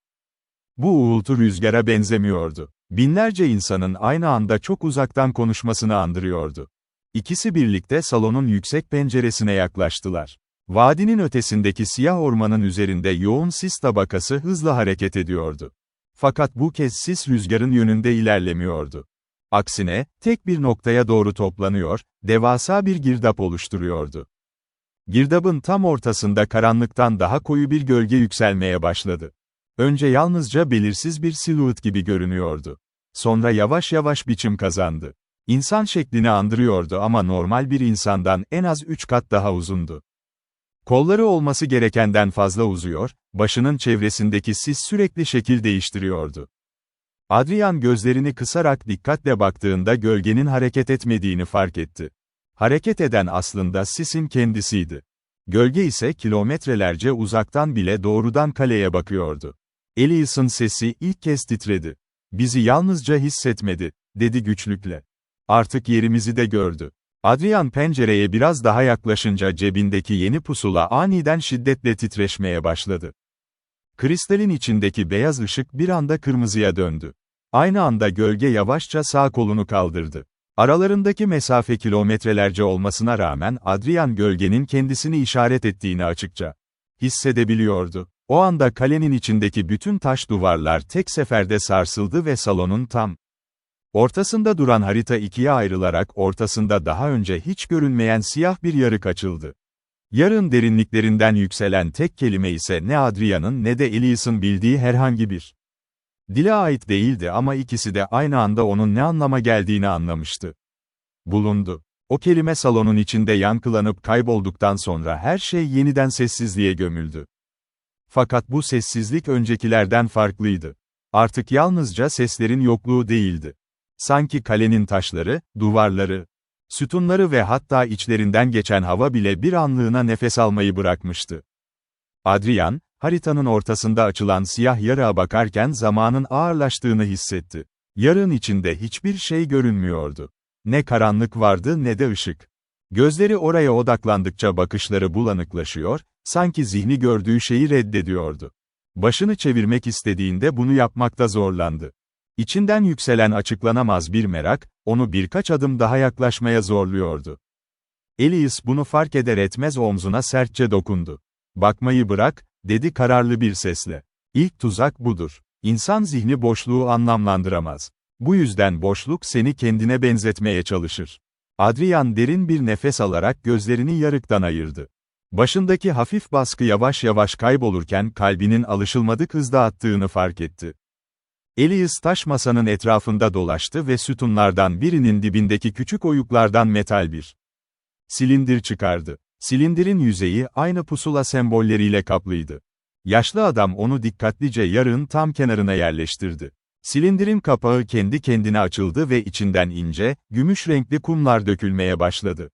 Bu uğultu rüzgara benzemiyordu. Binlerce insanın aynı anda çok uzaktan konuşmasını andırıyordu. İkisi birlikte salonun yüksek penceresine yaklaştılar. Vadinin ötesindeki siyah ormanın üzerinde yoğun sis tabakası hızla hareket ediyordu. Fakat bu kez sis rüzgarın yönünde ilerlemiyordu. Aksine, tek bir noktaya doğru toplanıyor, devasa bir girdap oluşturuyordu. Girdabın tam ortasında karanlıktan daha koyu bir gölge yükselmeye başladı. Önce yalnızca belirsiz bir silüet gibi görünüyordu. Sonra yavaş yavaş biçim kazandı. İnsan şeklini andırıyordu ama normal bir insandan en az 3 kat daha uzundu. Kolları olması gerekenden fazla uzuyor, başının çevresindeki sis sürekli şekil değiştiriyordu. Adrian gözlerini kısarak dikkatle baktığında gölgenin hareket etmediğini fark etti. Hareket eden aslında sisin kendisiydi. Gölge ise kilometrelerce uzaktan bile doğrudan kaleye bakıyordu. Elias'ın sesi ilk kez titredi. Bizi yalnızca hissetmedi, dedi güçlükle. Artık yerimizi de gördü. Adrian pencereye biraz daha yaklaşınca cebindeki yeni pusula aniden şiddetle titreşmeye başladı. Kristalin içindeki beyaz ışık bir anda kırmızıya döndü. Aynı anda gölge yavaşça sağ kolunu kaldırdı. Aralarındaki mesafe kilometrelerce olmasına rağmen Adrian gölgenin kendisini işaret ettiğini açıkça hissedebiliyordu. O anda kalenin içindeki bütün taş duvarlar tek seferde sarsıldı ve salonun tam ortasında duran harita ikiye ayrılarak ortasında daha önce hiç görünmeyen siyah bir yarık açıldı. Yarığın derinliklerinden yükselen tek kelime ise ne Adrian'ın ne de Elias'ın bildiği herhangi bir dile ait değildi ama ikisi de aynı anda onun ne anlama geldiğini anlamıştı. Bulundu. O kelime salonun içinde yankılanıp kaybolduktan sonra her şey yeniden sessizliğe gömüldü. Fakat bu sessizlik öncekilerden farklıydı. Artık yalnızca seslerin yokluğu değildi. Sanki kalenin taşları, duvarları, sütunları ve hatta içlerinden geçen hava bile bir anlığına nefes almayı bırakmıştı. Adrian, haritanın ortasında açılan siyah yarığa bakarken zamanın ağırlaştığını hissetti. Yarığın içinde hiçbir şey görünmüyordu. Ne karanlık vardı ne de ışık. Gözleri oraya odaklandıkça bakışları bulanıklaşıyor, sanki zihni gördüğü şeyi reddediyordu. Başını çevirmek istediğinde bunu yapmakta zorlandı. İçinden yükselen açıklanamaz bir merak, onu birkaç adım daha yaklaşmaya zorluyordu. Elias bunu fark eder etmez omzuna sertçe dokundu. "Bakmayı bırak," dedi kararlı bir sesle. "İlk tuzak budur. İnsan zihni boşluğu anlamlandıramaz. Bu yüzden boşluk seni kendine benzetmeye çalışır." Adrian derin bir nefes alarak gözlerini yarıktan ayırdı. Başındaki hafif baskı yavaş yavaş kaybolurken kalbinin alışılmadık hızda attığını fark etti. Elias taş masanın etrafında dolaştı ve sütunlardan birinin dibindeki küçük oyuklardan metal bir silindir çıkardı. Silindirin yüzeyi aynı pusula sembolleriyle kaplıydı. Yaşlı adam onu dikkatlice yarığın tam kenarına yerleştirdi. Silindirin kapağı kendi kendine açıldı ve içinden ince, gümüş renkli kumlar dökülmeye başladı.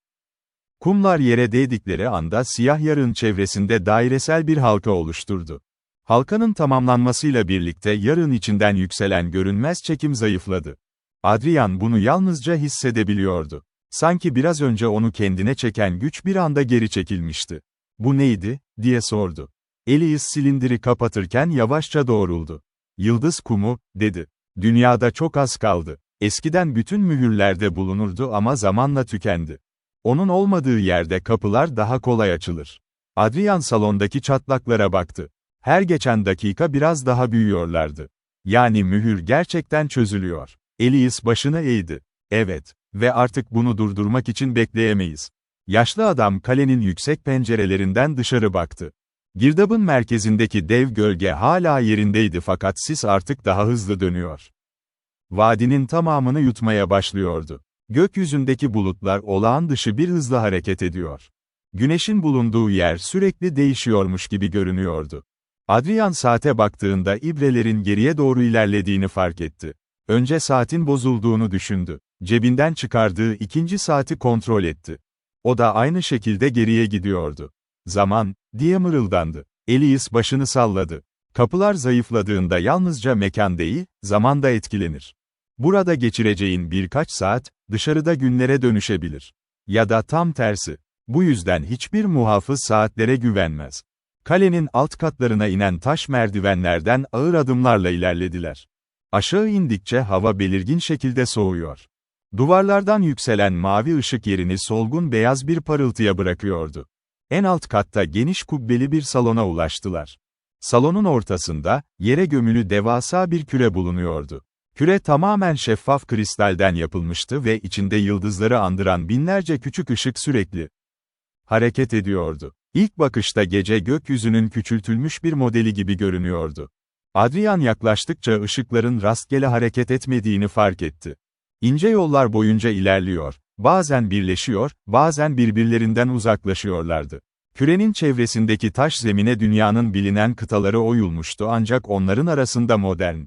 Kumlar yere değdikleri anda siyah yarığın çevresinde dairesel bir halka oluşturdu. Halkanın tamamlanmasıyla birlikte yarığın içinden yükselen görünmez çekim zayıfladı. Adrian bunu yalnızca hissedebiliyordu. Sanki biraz önce onu kendine çeken güç bir anda geri çekilmişti. "Bu neydi?" diye sordu. Elias silindiri kapatırken yavaşça doğruldu. "Yıldız kumu," dedi. "Dünyada çok az kaldı. Eskiden bütün mühürlerde bulunurdu ama zamanla tükendi. Onun olmadığı yerde kapılar daha kolay açılır." Adrian salondaki çatlaklara baktı. Her geçen dakika biraz daha büyüyorlardı. "Yani mühür gerçekten çözülüyor." Elias başını eğdi. "Evet. Ve artık bunu durdurmak için bekleyemeyiz." Yaşlı adam kalenin yüksek pencerelerinden dışarı baktı. Girdabın merkezindeki dev gölge hala yerindeydi fakat sis artık daha hızlı dönüyor. Vadinin tamamını yutmaya başlıyordu. Gökyüzündeki bulutlar olağan dışı bir hızla hareket ediyor. Güneşin bulunduğu yer sürekli değişiyormuş gibi görünüyordu. Adrian saate baktığında ibrelerin geriye doğru ilerlediğini fark etti. Önce saatin bozulduğunu düşündü. Cebinden çıkardığı ikinci saati kontrol etti. O da aynı şekilde geriye gidiyordu. "Zaman," diye mırıldandı. Elias başını salladı. "Kapılar zayıfladığında yalnızca mekan değil, zaman da etkilenir. Burada geçireceğin birkaç saat, dışarıda günlere dönüşebilir. Ya da tam tersi. Bu yüzden hiçbir muhafız saatlere güvenmez." Kalenin alt katlarına inen taş merdivenlerden ağır adımlarla ilerlediler. Aşağı indikçe hava belirgin şekilde soğuyor. Duvarlardan yükselen mavi ışık yerini solgun beyaz bir parıltıya bırakıyordu. En alt katta geniş kubbeli bir salona ulaştılar. Salonun ortasında, yere gömülü devasa bir küre bulunuyordu. Küre tamamen şeffaf kristalden yapılmıştı ve içinde yıldızları andıran binlerce küçük ışık sürekli hareket ediyordu. İlk bakışta gece gökyüzünün küçültülmüş bir modeli gibi görünüyordu. Adrian yaklaştıkça ışıkların rastgele hareket etmediğini fark etti. İnce yollar boyunca ilerliyor, bazen birleşiyor, bazen birbirlerinden uzaklaşıyorlardı. Kürenin çevresindeki taş zemine dünyanın bilinen kıtaları oyulmuştu ancak onların arasında modern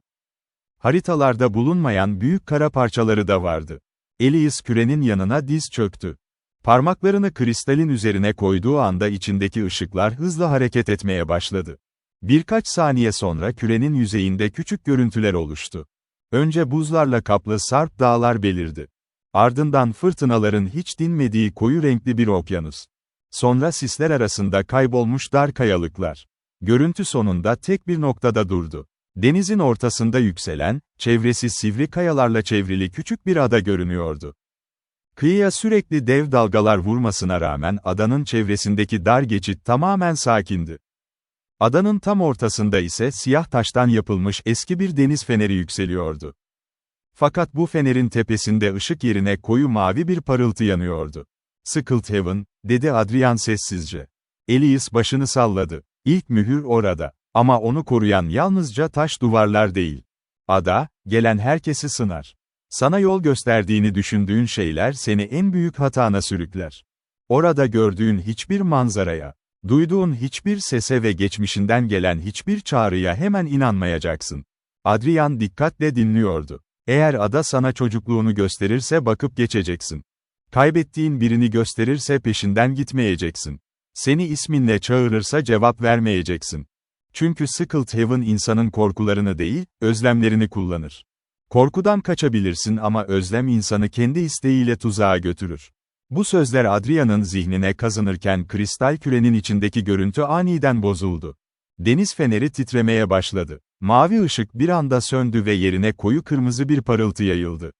haritalarda bulunmayan büyük kara parçaları da vardı. Elias kürenin yanına diz çöktü. Parmaklarını kristalin üzerine koyduğu anda içindeki ışıklar hızla hareket etmeye başladı. Birkaç saniye sonra kürenin yüzeyinde küçük görüntüler oluştu. Önce buzlarla kaplı sarp dağlar belirdi. Ardından fırtınaların hiç dinmediği koyu renkli bir okyanus. Sonra sisler arasında kaybolmuş dar kayalıklar. Görüntü sonunda tek bir noktada durdu. Denizin ortasında yükselen, çevresi sivri kayalarla çevrili küçük bir ada görünüyordu. Kıyıya sürekli dev dalgalar vurmasına rağmen adanın çevresindeki dar geçit tamamen sakindi. Adanın tam ortasında ise siyah taştan yapılmış eski bir deniz feneri yükseliyordu. Fakat bu fenerin tepesinde ışık yerine koyu mavi bir parıltı yanıyordu. "Skullhaven," dedi Adrian sessizce. Elias başını salladı. "İlk mühür orada. Ama onu koruyan yalnızca taş duvarlar değil. Ada, gelen herkesi sınar. Sana yol gösterdiğini düşündüğün şeyler seni en büyük hatana sürükler. Orada gördüğün hiçbir manzaraya, duyduğun hiçbir sese ve geçmişinden gelen hiçbir çağrıya hemen inanmayacaksın." Adrian dikkatle dinliyordu. "Eğer ada sana çocukluğunu gösterirse bakıp geçeceksin. Kaybettiğin birini gösterirse peşinden gitmeyeceksin. Seni isminle çağırırsa cevap vermeyeceksin. Çünkü Skullhaven insanın korkularını değil, özlemlerini kullanır. Korkudan kaçabilirsin ama özlem insanı kendi isteğiyle tuzağa götürür." Bu sözler Adrian'ın zihnine kazınırken kristal kürenin içindeki görüntü aniden bozuldu. Deniz feneri titremeye başladı. Mavi ışık bir anda söndü ve yerine koyu kırmızı bir parıltı yayıldı.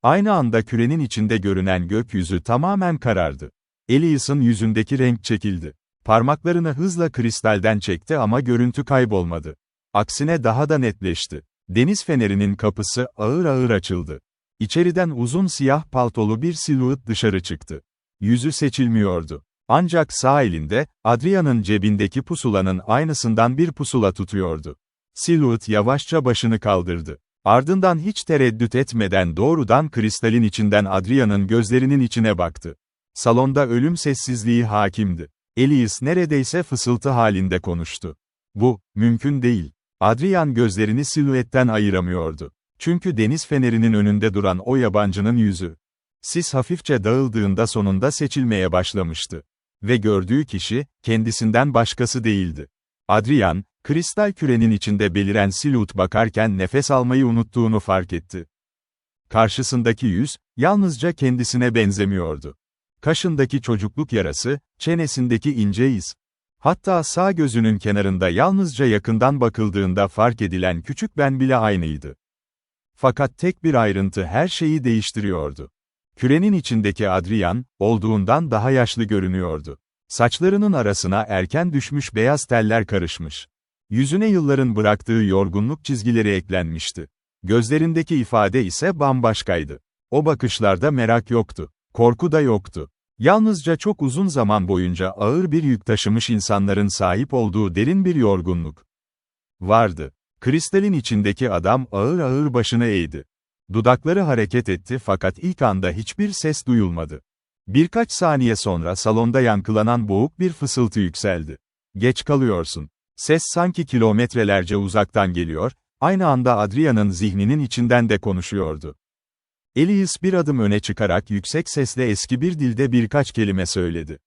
Aynı anda kürenin içinde görünen gökyüzü tamamen karardı. Elias'ın yüzündeki renk çekildi. Parmaklarını hızla kristalden çekti ama görüntü kaybolmadı. Aksine daha da netleşti. Deniz fenerinin kapısı ağır ağır açıldı. İçeriden uzun siyah paltolu bir silüet dışarı çıktı. Yüzü seçilmiyordu. Ancak sağ elinde, Adrian'ın cebindeki pusulanın aynısından bir pusula tutuyordu. Silüet yavaşça başını kaldırdı. Ardından hiç tereddüt etmeden doğrudan kristalin içinden Adrian'ın gözlerinin içine baktı. Salonda ölüm sessizliği hakimdi. Elias neredeyse fısıltı halinde konuştu. "Bu, mümkün değil. Adrian gözlerini silüetten ayıramıyordu. Çünkü deniz fenerinin önünde duran o yabancının yüzü. Sis hafifçe dağıldığında sonunda seçilmeye başlamıştı. Ve gördüğü kişi, kendisinden başkası değildi. Adrian, kristal kürenin içinde beliren silüet bakarken nefes almayı unuttuğunu fark etti. Karşısındaki yüz, yalnızca kendisine benzemiyordu. Kaşındaki çocukluk yarası, çenesindeki ince iz. Hatta sağ gözünün kenarında yalnızca yakından bakıldığında fark edilen küçük ben bile aynıydı. Fakat tek bir ayrıntı her şeyi değiştiriyordu. Kürenin içindeki Adrian, olduğundan daha yaşlı görünüyordu. Saçlarının arasına erken düşmüş beyaz teller karışmış. Yüzüne yılların bıraktığı yorgunluk çizgileri eklenmişti. Gözlerindeki ifade ise bambaşkaydı. O bakışlarda merak yoktu. Korku da yoktu. Yalnızca çok uzun zaman boyunca ağır bir yük taşımış insanların sahip olduğu derin bir yorgunluk vardı. Kristalin içindeki adam ağır ağır başını eğdi. Dudakları hareket etti fakat ilk anda hiçbir ses duyulmadı. Birkaç saniye sonra salonda yankılanan boğuk bir fısıltı yükseldi. "Geç kalıyorsun." Ses sanki kilometrelerce uzaktan geliyor, aynı anda Adrian'ın zihninin içinden de konuşuyordu. Elias bir adım öne çıkarak yüksek sesle eski bir dilde birkaç kelime söyledi.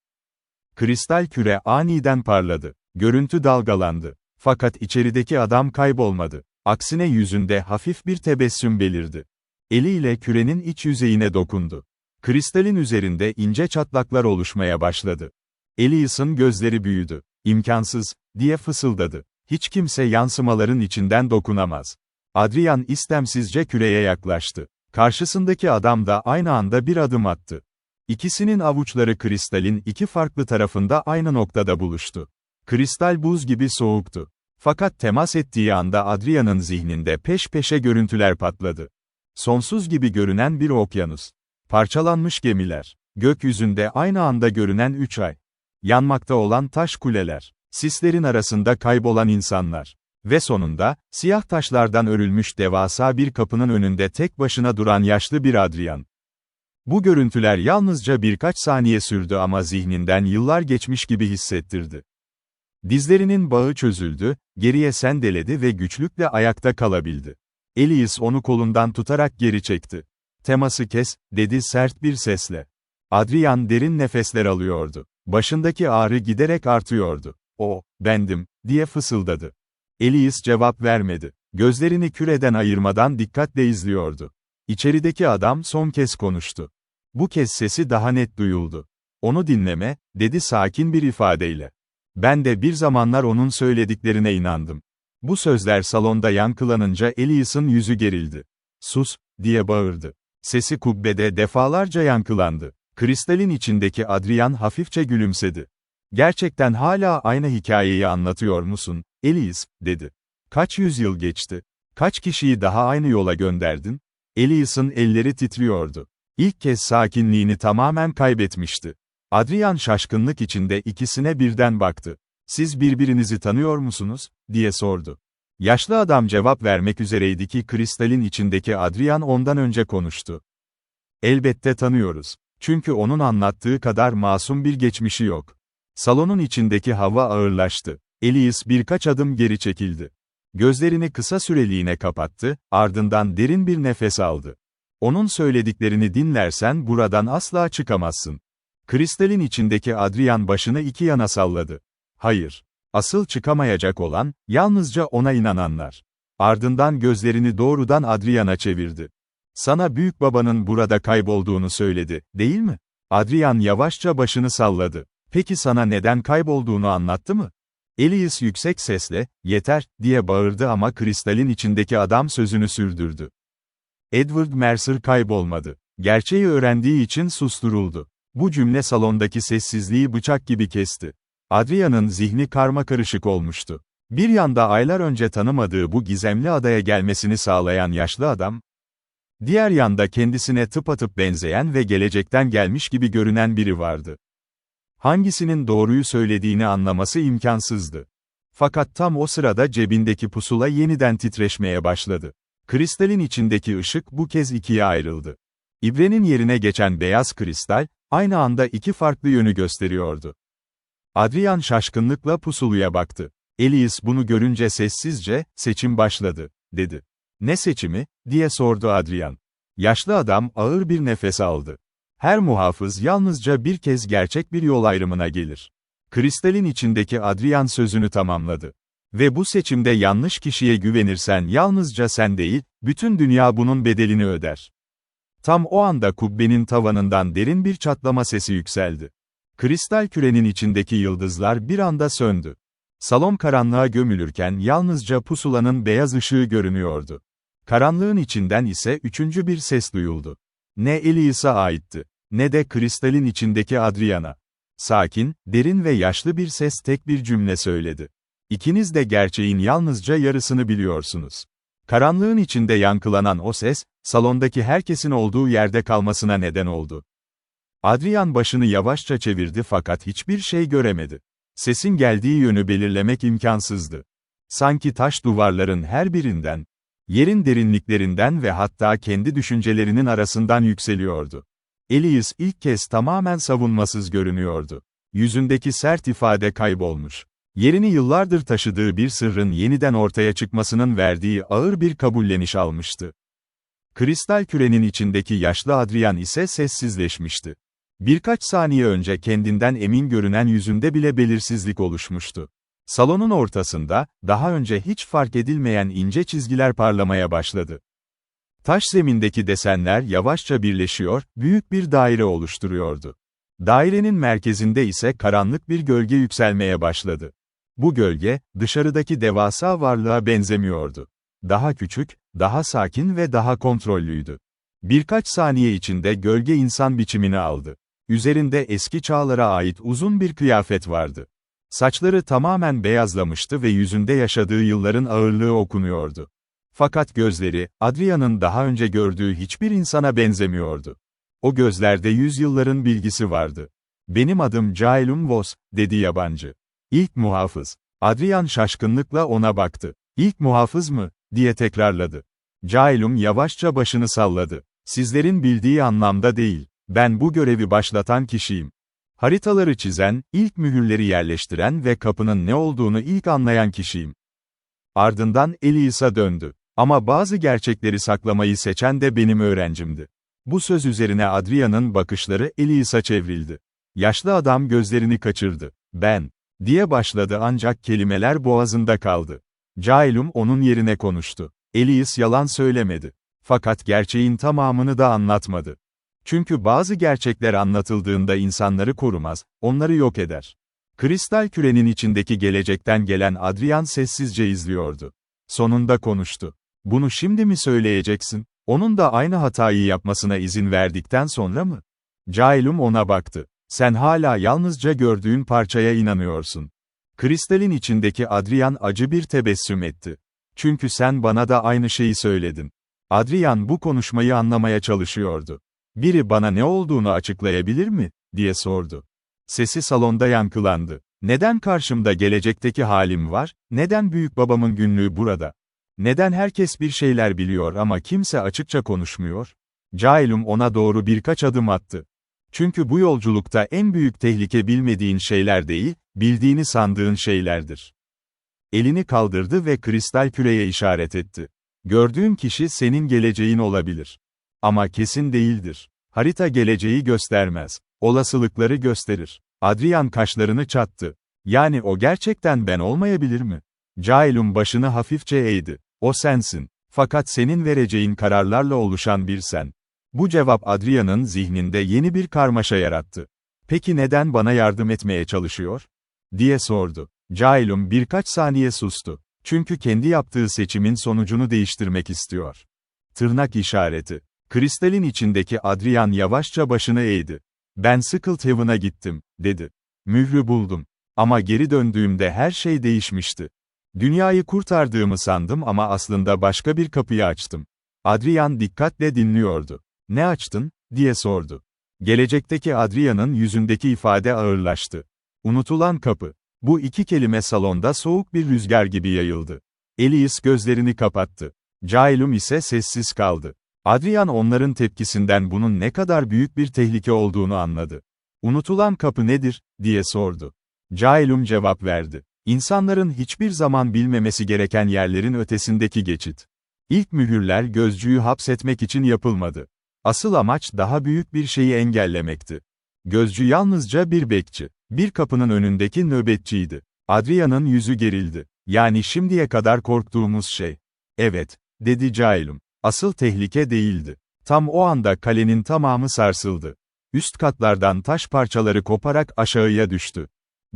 Kristal küre aniden parladı. Görüntü dalgalandı. Fakat içerideki adam kaybolmadı. Aksine yüzünde hafif bir tebessüm belirdi. Eliyle kürenin iç yüzeyine dokundu. Kristalin üzerinde ince çatlaklar oluşmaya başladı. Elias'ın gözleri büyüdü. "İmkansız," diye fısıldadı. "Hiç kimse yansımaların içinden dokunamaz." Adrian istemsizce küreye yaklaştı. Karşısındaki adam da aynı anda bir adım attı. İkisinin avuçları kristalin iki farklı tarafında aynı noktada buluştu. Kristal buz gibi soğuktu. Fakat temas ettiği anda Adrian'ın zihninde peş peşe görüntüler patladı. Sonsuz gibi görünen bir okyanus. Parçalanmış gemiler. Gökyüzünde aynı anda görünen 3 ay. Yanmakta olan taş kuleler. Sislerin arasında kaybolan insanlar. Ve sonunda, siyah taşlardan örülmüş devasa bir kapının önünde tek başına duran yaşlı bir Adrian. Bu görüntüler yalnızca birkaç saniye sürdü ama zihninden yıllar geçmiş gibi hissettirdi. Dizlerinin bağı çözüldü, geriye sendeledi ve güçlükle ayakta kalabildi. Elias onu kolundan tutarak geri çekti. "Teması kes," dedi sert bir sesle. Adrian derin nefesler alıyordu. Başındaki ağrı giderek artıyordu. "O, bendim," diye fısıldadı. Elias cevap vermedi. Gözlerini küreden ayırmadan dikkatle izliyordu. İçerideki adam son kez konuştu. Bu kez sesi daha net duyuldu. "Onu dinleme," dedi sakin bir ifadeyle. "Ben de bir zamanlar onun söylediklerine inandım." Bu sözler salonda yankılanınca Elias'ın yüzü gerildi. "Sus," diye bağırdı. Sesi kubbede defalarca yankılandı. Kristalin içindeki Adrian hafifçe gülümsedi. "Gerçekten hala aynı hikayeyi anlatıyor musun, Elias?" dedi. "Kaç yüzyıl geçti? Kaç kişiyi daha aynı yola gönderdin?" Elias'ın elleri titriyordu. İlk kez sakinliğini tamamen kaybetmişti. Adrian şaşkınlık içinde ikisine birden baktı. "Siz birbirinizi tanıyor musunuz?" diye sordu. Yaşlı adam cevap vermek üzereydi ki kristalin içindeki Adrian ondan önce konuştu. "Elbette tanıyoruz. Çünkü onun anlattığı kadar masum bir geçmişi yok." Salonun içindeki hava ağırlaştı. Elias birkaç adım geri çekildi. Gözlerini kısa süreliğine kapattı, ardından derin bir nefes aldı. "Onun söylediklerini dinlersen buradan asla çıkamazsın." Kristalin içindeki Adrian başını iki yana salladı. "Hayır. Asıl çıkamayacak olan, yalnızca ona inananlar." Ardından gözlerini doğrudan Adrian'a çevirdi. "Sana büyük babanın burada kaybolduğunu söyledi, değil mi?" Adrian yavaşça başını salladı. "Peki sana neden kaybolduğunu anlattı mı?" Elias yüksek sesle, "Yeter," diye bağırdı ama kristalin içindeki adam sözünü sürdürdü. "Edward Mercer kaybolmadı. Gerçeği öğrendiği için susturuldu." Bu cümle salondaki sessizliği bıçak gibi kesti. Adrian'ın zihni karmakarışık olmuştu. Bir yanda aylar önce tanımadığı bu gizemli adaya gelmesini sağlayan yaşlı adam, diğer yanda kendisine tıpatıp benzeyen ve gelecekten gelmiş gibi görünen biri vardı. Hangisinin doğruyu söylediğini anlaması imkansızdı. Fakat tam o sırada cebindeki pusula yeniden titreşmeye başladı. Kristalin içindeki ışık bu kez ikiye ayrıldı. İbrenin yerine geçen beyaz kristal, aynı anda iki farklı yönü gösteriyordu. Adrian şaşkınlıkla pusuluya baktı. Elias bunu görünce sessizce, "Seçim başladı," dedi. "Ne seçimi?" diye sordu Adrian. Yaşlı adam ağır bir nefes aldı. "Her muhafız yalnızca bir kez gerçek bir yol ayrımına gelir." Kristalin içindeki Adrian sözünü tamamladı. "Ve bu seçimde yanlış kişiye güvenirsen yalnızca sen değil, bütün dünya bunun bedelini öder." Tam o anda kubbenin tavanından derin bir çatlama sesi yükseldi. Kristal kürenin içindeki yıldızlar bir anda söndü. Salon karanlığa gömülürken yalnızca pusulanın beyaz ışığı görünüyordu. Karanlığın içinden ise üçüncü bir ses duyuldu. Ne Elias'a aitti, ne de kristalin içindeki Adrian'a. Sakin, derin ve yaşlı bir ses tek bir cümle söyledi. "İkiniz de gerçeğin yalnızca yarısını biliyorsunuz." Karanlığın içinde yankılanan o ses, salondaki herkesin olduğu yerde kalmasına neden oldu. Adrian başını yavaşça çevirdi fakat hiçbir şey göremedi. Sesin geldiği yönü belirlemek imkansızdı. Sanki taş duvarların her birinden, yerin derinliklerinden ve hatta kendi düşüncelerinin arasından yükseliyordu. Elias ilk kez tamamen savunmasız görünüyordu. Yüzündeki sert ifade kaybolmuş. Yerini yıllardır taşıdığı bir sırrın yeniden ortaya çıkmasının verdiği ağır bir kabulleniş almıştı. Kristal kürenin içindeki yaşlı Adrian ise sessizleşmişti. Birkaç saniye önce kendinden emin görünen yüzünde bile belirsizlik oluşmuştu. Salonun ortasında, daha önce hiç fark edilmeyen ince çizgiler parlamaya başladı. Taş zemindeki desenler yavaşça birleşiyor, büyük bir daire oluşturuyordu. Dairenin merkezinde ise karanlık bir gölge yükselmeye başladı. Bu gölge, dışarıdaki devasa varlığa benzemiyordu. Daha küçük, daha sakin ve daha kontrollüydü. Birkaç saniye içinde gölge insan biçimini aldı. Üzerinde eski çağlara ait uzun bir kıyafet vardı. Saçları tamamen beyazlamıştı ve yüzünde yaşadığı yılların ağırlığı okunuyordu. Fakat gözleri, Adrian'ın daha önce gördüğü hiçbir insana benzemiyordu. O gözlerde yüzyılların bilgisi vardı. "Benim adım Jaelum Vos," dedi yabancı. "İlk muhafız." Adrian şaşkınlıkla ona baktı. "İlk muhafız mı?" diye tekrarladı. Jaelum yavaşça başını salladı. "Sizlerin bildiği anlamda değil. Ben bu görevi başlatan kişiyim. Haritaları çizen, ilk mühürleri yerleştiren ve kapının ne olduğunu ilk anlayan kişiyim." Ardından Elias'a döndü. "Ama bazı gerçekleri saklamayı seçen de benim öğrencimdi." Bu söz üzerine Adrian'ın bakışları Elias'a çevrildi. Yaşlı adam gözlerini kaçırdı. "Ben," diye başladı ancak kelimeler boğazında kaldı. Jaelum onun yerine konuştu. Elias yalan söylemedi. Fakat gerçeğin tamamını da anlatmadı. Çünkü bazı gerçekler anlatıldığında insanları korumaz, onları yok eder. Kristal kürenin içindeki gelecekten gelen Adrian sessizce izliyordu. Sonunda konuştu. "Bunu şimdi mi söyleyeceksin? Onun da aynı hatayı yapmasına izin verdikten sonra mı?" Jaelum ona baktı. "Sen hala yalnızca gördüğün parçaya inanıyorsun." Kristalin içindeki Adrian acı bir tebessüm etti. "Çünkü sen bana da aynı şeyi söyledin." Adrian bu konuşmayı anlamaya çalışıyordu. "Biri bana ne olduğunu açıklayabilir mi?" diye sordu. Sesi salonda yankılandı. "Neden karşımda gelecekteki halim var? Neden büyükbabamın günlüğü burada? Neden herkes bir şeyler biliyor ama kimse açıkça konuşmuyor?" Jaelum ona doğru birkaç adım attı. "Çünkü bu yolculukta en büyük tehlike bilmediğin şeyler değil, bildiğini sandığın şeylerdir." Elini kaldırdı ve kristal küreye işaret etti. "Gördüğün kişi senin geleceğin olabilir. Ama kesin değildir. Harita geleceği göstermez. Olasılıkları gösterir." Adrian kaşlarını çattı. "Yani o gerçekten ben olmayabilir mi?" Jaelum başını hafifçe eğdi. "O sensin. Fakat senin vereceğin kararlarla oluşan bir sen." Bu cevap Adrian'ın zihninde yeni bir karmaşa yarattı. "Peki neden bana yardım etmeye çalışıyor?" diye sordu. Jaelum birkaç saniye sustu. "Çünkü kendi yaptığı seçimin sonucunu değiştirmek istiyor." Tırnak işareti. Kristalin içindeki Adrian yavaşça başını eğdi. "Ben Skullhaven'a gittim," dedi. "Mührü buldum. Ama geri döndüğümde her şey değişmişti. Dünyayı kurtardığımı sandım ama aslında başka bir kapıyı açtım." Adrian dikkatle dinliyordu. "Ne açtın?" diye sordu. Gelecekteki Adrian'ın yüzündeki ifade ağırlaştı. "Unutulan kapı." Bu iki kelime salonda soğuk bir rüzgar gibi yayıldı. Elias gözlerini kapattı. Jaelum ise sessiz kaldı. Adrian onların tepkisinden bunun ne kadar büyük bir tehlike olduğunu anladı. "Unutulan kapı nedir?" diye sordu. Jaelum cevap verdi. İnsanların hiçbir zaman bilmemesi gereken yerlerin ötesindeki geçit. İlk mühürler gözcüyü hapsetmek için yapılmadı. Asıl amaç daha büyük bir şeyi engellemekti. Gözcü yalnızca bir bekçi, bir kapının önündeki nöbetçiydi. Adrian'ın yüzü gerildi. Yani şimdiye kadar korktuğumuz şey. Evet, dedi Caelum. Asıl tehlike değildi. Tam o anda kalenin tamamı sarsıldı. Üst katlardan taş parçaları koparak aşağıya düştü.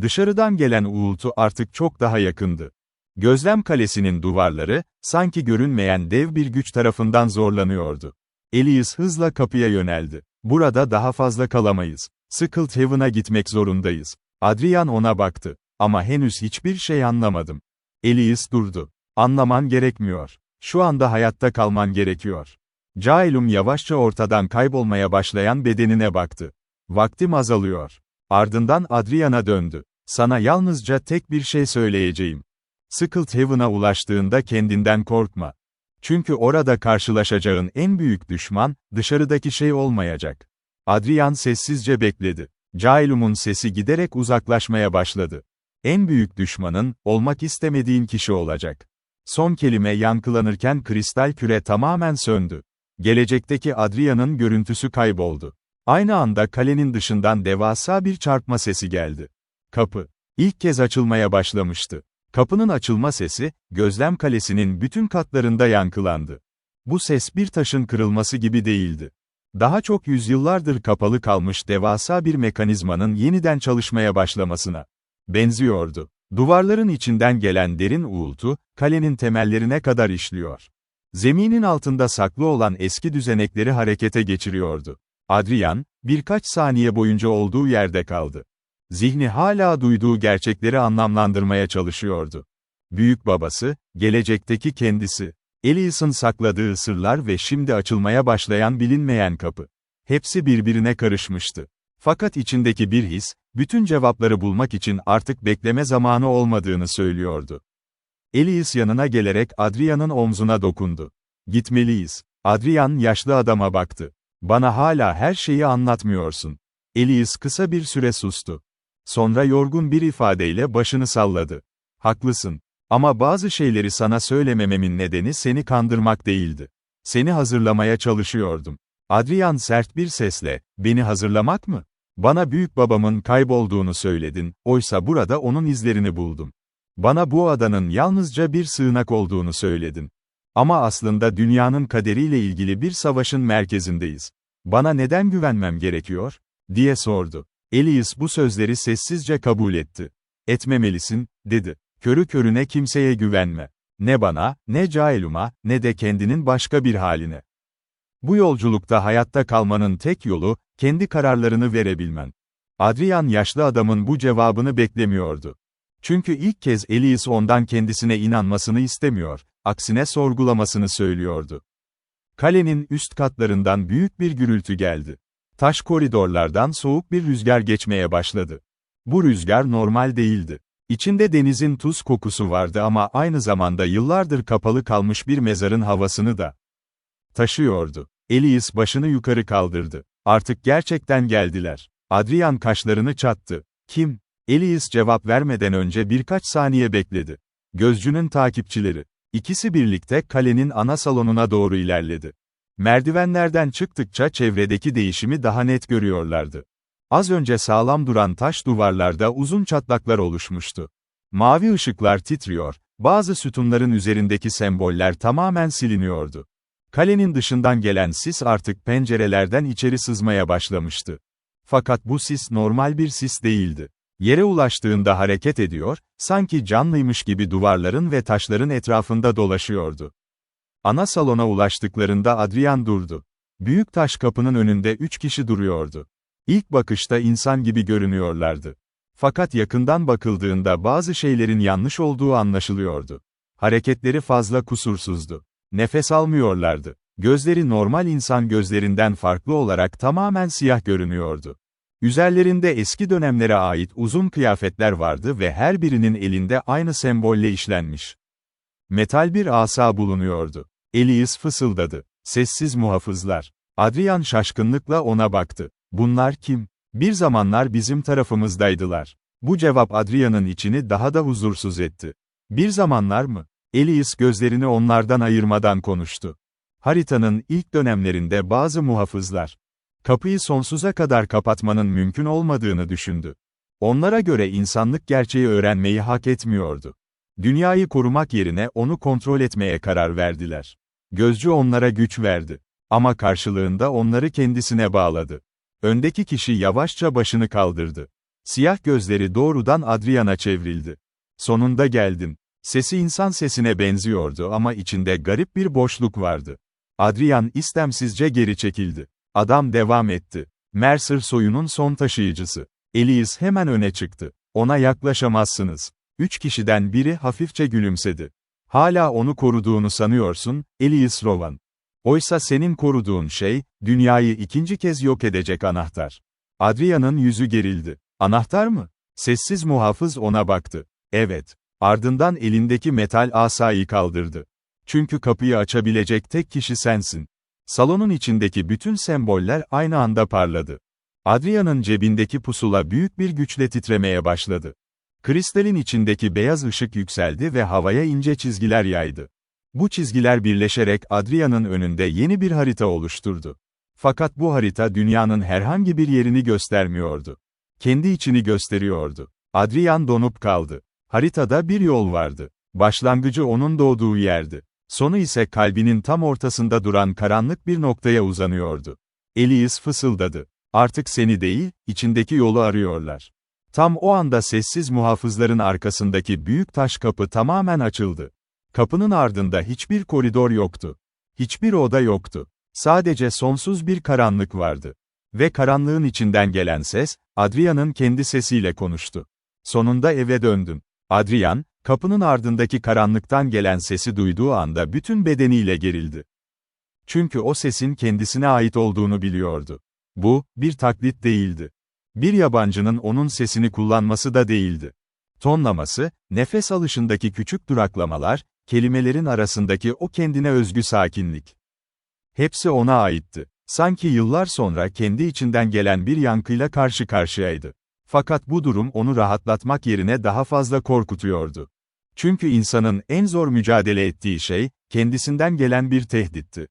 Dışarıdan gelen uğultu artık çok daha yakındı. Gözlem kalesinin duvarları, sanki görünmeyen dev bir güç tarafından zorlanıyordu. Elias hızla kapıya yöneldi. Burada daha fazla kalamayız. Skulthaven'a gitmek zorundayız. Adrian ona baktı. Ama henüz hiçbir şey anlamadım. Elias durdu. Anlaman gerekmiyor. Şu anda hayatta kalman gerekiyor. Caelum yavaşça ortadan kaybolmaya başlayan bedenine baktı. Vaktim azalıyor. Ardından Adrian'a döndü. Sana yalnızca tek bir şey söyleyeceğim. Skulthaven'a ulaştığında kendinden korkma. Çünkü orada karşılaşacağın en büyük düşman, dışarıdaki şey olmayacak. Adrian sessizce bekledi. Caelum'un sesi giderek uzaklaşmaya başladı. En büyük düşmanın, olmak istemediğin kişi olacak. Son kelime yankılanırken kristal küre tamamen söndü. Gelecekteki Adrian'ın görüntüsü kayboldu. Aynı anda kalenin dışından devasa bir çarpma sesi geldi. Kapı ilk kez açılmaya başlamıştı. Kapının açılma sesi, gözlem kalesinin bütün katlarında yankılandı. Bu ses bir taşın kırılması gibi değildi. Daha çok yüzyıllardır kapalı kalmış devasa bir mekanizmanın yeniden çalışmaya başlamasına benziyordu. Duvarların içinden gelen derin uğultu, kalenin temellerine kadar işliyor. Zeminin altında saklı olan eski düzenekleri harekete geçiriyordu. Adrian, birkaç saniye boyunca olduğu yerde kaldı. Zihni hala duyduğu gerçekleri anlamlandırmaya çalışıyordu. Büyük babası, gelecekteki kendisi, Elias'ın sakladığı sırlar ve şimdi açılmaya başlayan bilinmeyen kapı. Hepsi birbirine karışmıştı. Fakat içindeki bir his, bütün cevapları bulmak için artık bekleme zamanı olmadığını söylüyordu. Elias yanına gelerek Adrian'ın omzuna dokundu. Gitmeliyiz. Adrian yaşlı adama baktı. Bana hala her şeyi anlatmıyorsun. Elias kısa bir süre sustu. Sonra yorgun bir ifadeyle başını salladı. Haklısın. Ama bazı şeyleri sana söylemememin nedeni seni kandırmak değildi. Seni hazırlamaya çalışıyordum. Adrian sert bir sesle, beni hazırlamak mı? Bana büyük babamın kaybolduğunu söyledin, oysa burada onun izlerini buldum. Bana bu adanın yalnızca bir sığınak olduğunu söyledin. Ama aslında dünyanın kaderiyle ilgili bir savaşın merkezindeyiz. Bana neden güvenmem gerekiyor? Diye sordu. Elias bu sözleri sessizce kabul etti. Etmemelisin, dedi. Körü körüne kimseye güvenme. Ne bana, ne Caelum'a, ne de kendinin başka bir haline. Bu yolculukta hayatta kalmanın tek yolu, kendi kararlarını verebilmen. Adrian yaşlı adamın bu cevabını beklemiyordu. Çünkü ilk kez Elias ondan kendisine inanmasını istemiyor, aksine sorgulamasını söylüyordu. Kalenin üst katlarından büyük bir gürültü geldi. Taş koridorlardan soğuk bir rüzgar geçmeye başladı. Bu rüzgar normal değildi. İçinde denizin tuz kokusu vardı ama aynı zamanda yıllardır kapalı kalmış bir mezarın havasını da taşıyordu. Elias başını yukarı kaldırdı. Artık gerçekten geldiler. Adrian kaşlarını çattı. Kim? Elias cevap vermeden önce birkaç saniye bekledi. Gözcünün takipçileri. İkisi birlikte kalenin ana salonuna doğru ilerledi. Merdivenlerden çıktıkça çevredeki değişimi daha net görüyorlardı. Az önce sağlam duran taş duvarlarda uzun çatlaklar oluşmuştu. Mavi ışıklar titriyor, bazı sütunların üzerindeki semboller tamamen siliniyordu. Kalenin dışından gelen sis artık pencerelerden içeri sızmaya başlamıştı. Fakat bu sis normal bir sis değildi. Yere ulaştığında hareket ediyor, sanki canlıymış gibi duvarların ve taşların etrafında dolaşıyordu. Ana salona ulaştıklarında Adrian durdu. Büyük taş kapının önünde 3 kişi duruyordu. İlk bakışta insan gibi görünüyorlardı. Fakat yakından bakıldığında bazı şeylerin yanlış olduğu anlaşılıyordu. Hareketleri fazla kusursuzdu. Nefes almıyorlardı. Gözleri normal insan gözlerinden farklı olarak tamamen siyah görünüyordu. Üzerlerinde eski dönemlere ait uzun kıyafetler vardı ve her birinin elinde aynı sembolle işlenmiş metal bir asa bulunuyordu. Elias fısıldadı. Sessiz muhafızlar. Adrian şaşkınlıkla ona baktı. Bunlar kim? Bir zamanlar bizim tarafımızdaydılar. Bu cevap Adrian'ın içini daha da huzursuz etti. Bir zamanlar mı? Elias gözlerini onlardan ayırmadan konuştu. Haritanın ilk dönemlerinde bazı muhafızlar, kapıyı sonsuza kadar kapatmanın mümkün olmadığını düşündü. Onlara göre insanlık gerçeği öğrenmeyi hak etmiyordu. Dünyayı korumak yerine onu kontrol etmeye karar verdiler. Gözcü onlara güç verdi. Ama karşılığında onları kendisine bağladı. Öndeki kişi yavaşça başını kaldırdı. Siyah gözleri doğrudan Adrian'a çevrildi. Sonunda geldin. Sesi insan sesine benziyordu ama içinde garip bir boşluk vardı. Adrian istemsizce geri çekildi. Adam devam etti. Mercer soyunun son taşıyıcısı. Elias hemen öne çıktı. Ona yaklaşamazsınız. 3 kişiden biri hafifçe gülümsedi. Hala onu koruduğunu sanıyorsun, Elias Rowan. Oysa senin koruduğun şey, dünyayı ikinci kez yok edecek anahtar. Adrian'ın yüzü gerildi. Anahtar mı? Sessiz muhafız ona baktı. Evet. Ardından elindeki metal asayı kaldırdı. Çünkü kapıyı açabilecek tek kişi sensin. Salonun içindeki bütün semboller aynı anda parladı. Adrian'ın cebindeki pusula büyük bir güçle titremeye başladı. Kristalin içindeki beyaz ışık yükseldi ve havaya ince çizgiler yaydı. Bu çizgiler birleşerek Adrian'ın önünde yeni bir harita oluşturdu. Fakat bu harita dünyanın herhangi bir yerini göstermiyordu. Kendi içini gösteriyordu. Adrian donup kaldı. Haritada bir yol vardı. Başlangıcı onun doğduğu yerdi. Sonu ise kalbinin tam ortasında duran karanlık bir noktaya uzanıyordu. Elias fısıldadı. Artık seni değil, içindeki yolu arıyorlar. Tam o anda sessiz muhafızların arkasındaki büyük taş kapı tamamen açıldı. Kapının ardında hiçbir koridor yoktu. Hiçbir oda yoktu. Sadece sonsuz bir karanlık vardı. Ve karanlığın içinden gelen ses, Adrian'ın kendi sesiyle konuştu. Sonunda eve döndün. Adrian, kapının ardındaki karanlıktan gelen sesi duyduğu anda bütün bedeniyle gerildi. Çünkü o sesin kendisine ait olduğunu biliyordu. Bu, bir taklit değildi. Bir yabancının onun sesini kullanması da değildi. Tonlaması, nefes alışındaki küçük duraklamalar, kelimelerin arasındaki o kendine özgü sakinlik. Hepsi ona aitti. Sanki yıllar sonra kendi içinden gelen bir yankıyla karşı karşıyaydı. Fakat bu durum onu rahatlatmak yerine daha fazla korkutuyordu. Çünkü insanın en zor mücadele ettiği şey, kendisinden gelen bir tehditti.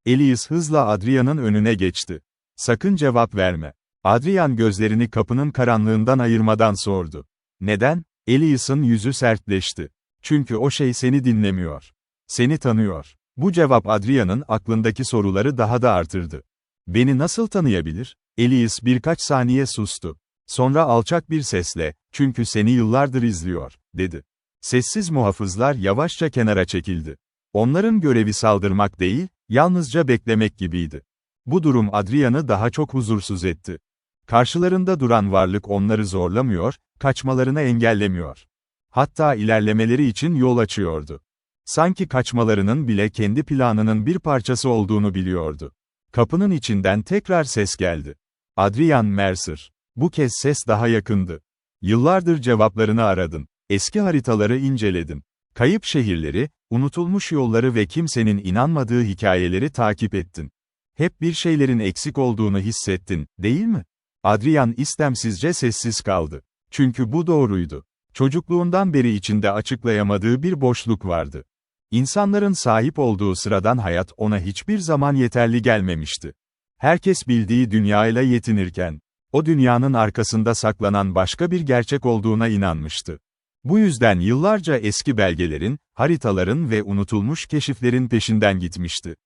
Elias hızla Adrian'ın önüne geçti. Sakın cevap verme. Adrian gözlerini kapının karanlığından ayırmadan sordu. Neden? Elias'ın yüzü sertleşti. Çünkü o şey seni dinlemiyor. Seni tanıyor. Bu cevap Adrian'ın aklındaki soruları daha da artırdı. Beni nasıl tanıyabilir? Elias birkaç saniye sustu. Sonra alçak bir sesle, çünkü seni yıllardır izliyor, dedi. Sessiz muhafızlar yavaşça kenara çekildi. Onların görevi saldırmak değil, yalnızca beklemek gibiydi. Bu durum Adrian'ı daha çok huzursuz etti. Karşılarında duran varlık onları zorlamıyor, kaçmalarını engellemiyor. Hatta ilerlemeleri için yol açıyordu. Sanki kaçmalarının bile kendi planının bir parçası olduğunu biliyordu. Kapının içinden tekrar ses geldi. Adrian Mercer. Bu kez ses daha yakındı. Yıllardır cevaplarını aradın. Eski haritaları inceledin. Kayıp şehirleri, unutulmuş yolları ve kimsenin inanmadığı hikayeleri takip ettin. Hep bir şeylerin eksik olduğunu hissettin, değil mi? Adrian istemsizce sessiz kaldı. Çünkü bu doğruydu. Çocukluğundan beri içinde açıklayamadığı bir boşluk vardı. İnsanların sahip olduğu sıradan hayat ona hiçbir zaman yeterli gelmemişti. Herkes bildiği dünyayla yetinirken, o dünyanın arkasında saklanan başka bir gerçek olduğuna inanmıştı. Bu yüzden yıllarca eski belgelerin, haritaların ve unutulmuş keşiflerin peşinden gitmişti.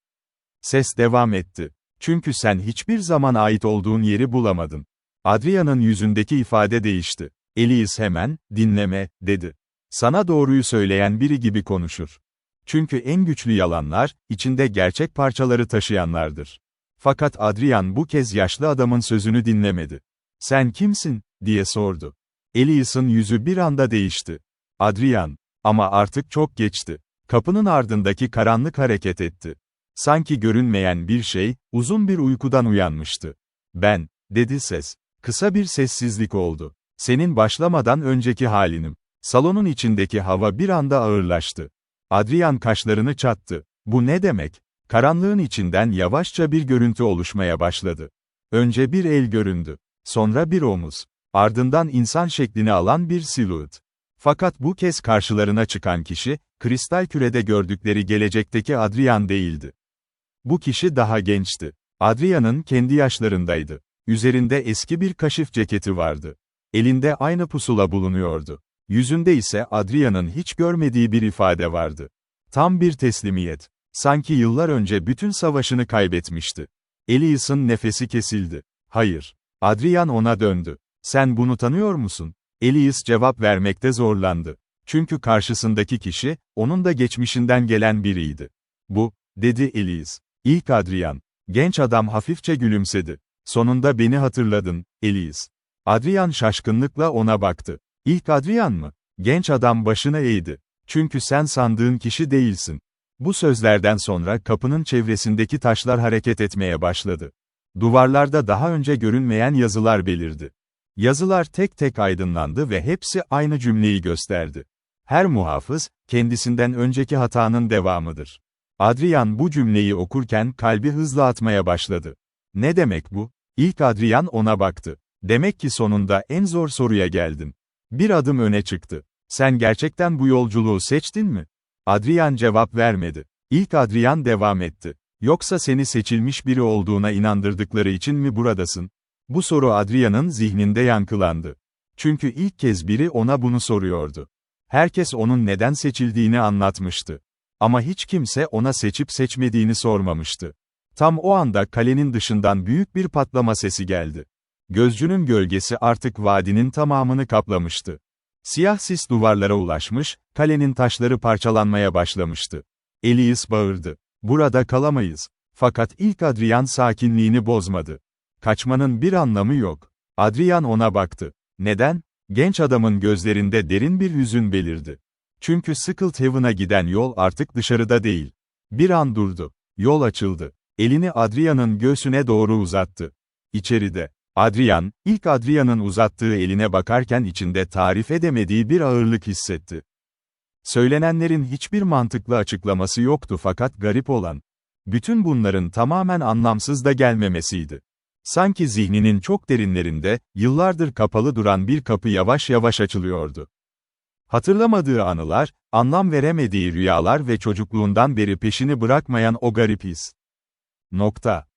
Ses devam etti. Çünkü sen hiçbir zaman ait olduğun yeri bulamadın. Adrian'ın yüzündeki ifade değişti. Elias hemen, dinleme, dedi. Sana doğruyu söyleyen biri gibi konuşur. Çünkü en güçlü yalanlar, içinde gerçek parçaları taşıyanlardır. Fakat Adrian bu kez yaşlı adamın sözünü dinlemedi. Sen kimsin, diye sordu. Elias'ın yüzü bir anda değişti. Adrian, ama artık çok geçti. Kapının ardındaki karanlık hareket etti. Sanki görünmeyen bir şey, uzun bir uykudan uyanmıştı. Ben, dedi ses. Kısa bir sessizlik oldu. Senin başlamadan önceki halinim. Salonun içindeki hava bir anda ağırlaştı. Adrian kaşlarını çattı. Bu ne demek? Karanlığın içinden yavaşça bir görüntü oluşmaya başladı. Önce bir el göründü. Sonra bir omuz. Ardından insan şeklini alan bir silüet. Fakat bu kez karşılarına çıkan kişi, kristal kürede gördükleri gelecekteki Adrian değildi. Bu kişi daha gençti. Adrian'ın kendi yaşlarındaydı. Üzerinde eski bir kaşif ceketi vardı. Elinde aynı pusula bulunuyordu. Yüzünde ise Adrian'ın hiç görmediği bir ifade vardı. Tam bir teslimiyet. Sanki yıllar önce bütün savaşını kaybetmişti. Elias'ın nefesi kesildi. Hayır. Adrian ona döndü. Sen bunu tanıyor musun? Elias cevap vermekte zorlandı. Çünkü karşısındaki kişi, onun da geçmişinden gelen biriydi. Bu, dedi Elias. İlk Adrian. Genç adam hafifçe gülümsedi. Sonunda beni hatırladın, Elias. Adrian şaşkınlıkla ona baktı. İlk Adrian mı? Genç adam başını eğdi. Çünkü sen sandığın kişi değilsin. Bu sözlerden sonra kapının çevresindeki taşlar hareket etmeye başladı. Duvarlarda daha önce görünmeyen yazılar belirdi. Yazılar tek tek aydınlandı ve hepsi aynı cümleyi gösterdi. Her muhafız, kendisinden önceki hatanın devamıdır. Adrian bu cümleyi okurken kalbi hızla atmaya başladı. Ne demek bu? İlk Adrian ona baktı. Demek ki sonunda en zor soruya geldin. Bir adım öne çıktı. Sen gerçekten bu yolculuğu seçtin mi? Adrian cevap vermedi. İlk Adrian devam etti. Yoksa seni seçilmiş biri olduğuna inandırdıkları için mi buradasın? Bu soru Adrian'ın zihninde yankılandı. Çünkü ilk kez biri ona bunu soruyordu. Herkes onun neden seçildiğini anlatmıştı. Ama hiç kimse ona seçip seçmediğini sormamıştı. Tam o anda kalenin dışından büyük bir patlama sesi geldi. Gözcünün gölgesi artık vadinin tamamını kaplamıştı. Siyah sis duvarlara ulaşmış, kalenin taşları parçalanmaya başlamıştı. Elias bağırdı. Burada kalamayız. Fakat ilk Adrian sakinliğini bozmadı. Kaçmanın bir anlamı yok. Adrian ona baktı. Neden? Genç adamın gözlerinde derin bir hüzün belirdi. Çünkü Skullhaven'a giden yol artık dışarıda değil. Bir an durdu. Yol açıldı. Elini Adrian'ın göğsüne doğru uzattı. İçeride. Adrian, ilk Adrian'ın uzattığı eline bakarken içinde tarif edemediği bir ağırlık hissetti. Söylenenlerin hiçbir mantıklı açıklaması yoktu fakat garip olan, bütün bunların tamamen anlamsız da gelmemesiydi. Sanki zihninin çok derinlerinde, yıllardır kapalı duran bir kapı yavaş yavaş açılıyordu. Hatırlamadığı anılar, anlam veremediği rüyalar ve çocukluğundan beri peşini bırakmayan o garip his.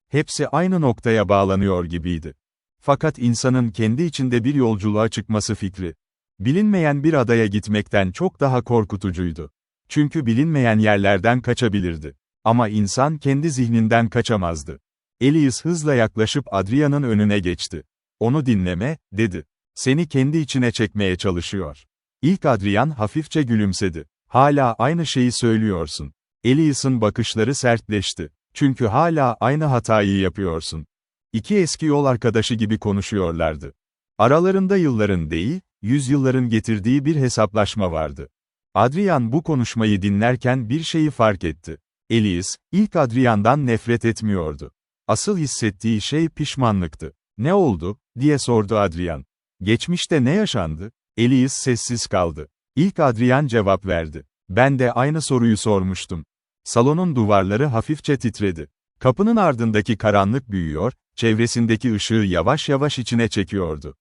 Hepsi aynı noktaya bağlanıyor gibiydi. Fakat insanın kendi içinde bir yolculuğa çıkması fikri, bilinmeyen bir adaya gitmekten çok daha korkutucuydu. Çünkü bilinmeyen yerlerden kaçabilirdi. Ama insan kendi zihninden kaçamazdı. Elias hızla yaklaşıp Adrian'ın önüne geçti. Onu dinleme, dedi. Seni kendi içine çekmeye çalışıyor. İlk Adrian hafifçe gülümsedi. Hala aynı şeyi söylüyorsun. Elias'ın bakışları sertleşti. Çünkü hala aynı hatayı yapıyorsun. İki eski yol arkadaşı gibi konuşuyorlardı. Aralarında yılların değil, yüzyılların getirdiği bir hesaplaşma vardı. Adrian bu konuşmayı dinlerken bir şeyi fark etti. Elias, ilk Adrian'dan nefret etmiyordu. Asıl hissettiği şey pişmanlıktı. Ne oldu, diye sordu Adrian. Geçmişte ne yaşandı? Elias sessiz kaldı. İlk Adrian cevap verdi. Ben de aynı soruyu sormuştum. Salonun duvarları hafifçe titredi. Kapının ardındaki karanlık büyüyor, çevresindeki ışığı yavaş yavaş içine çekiyordu.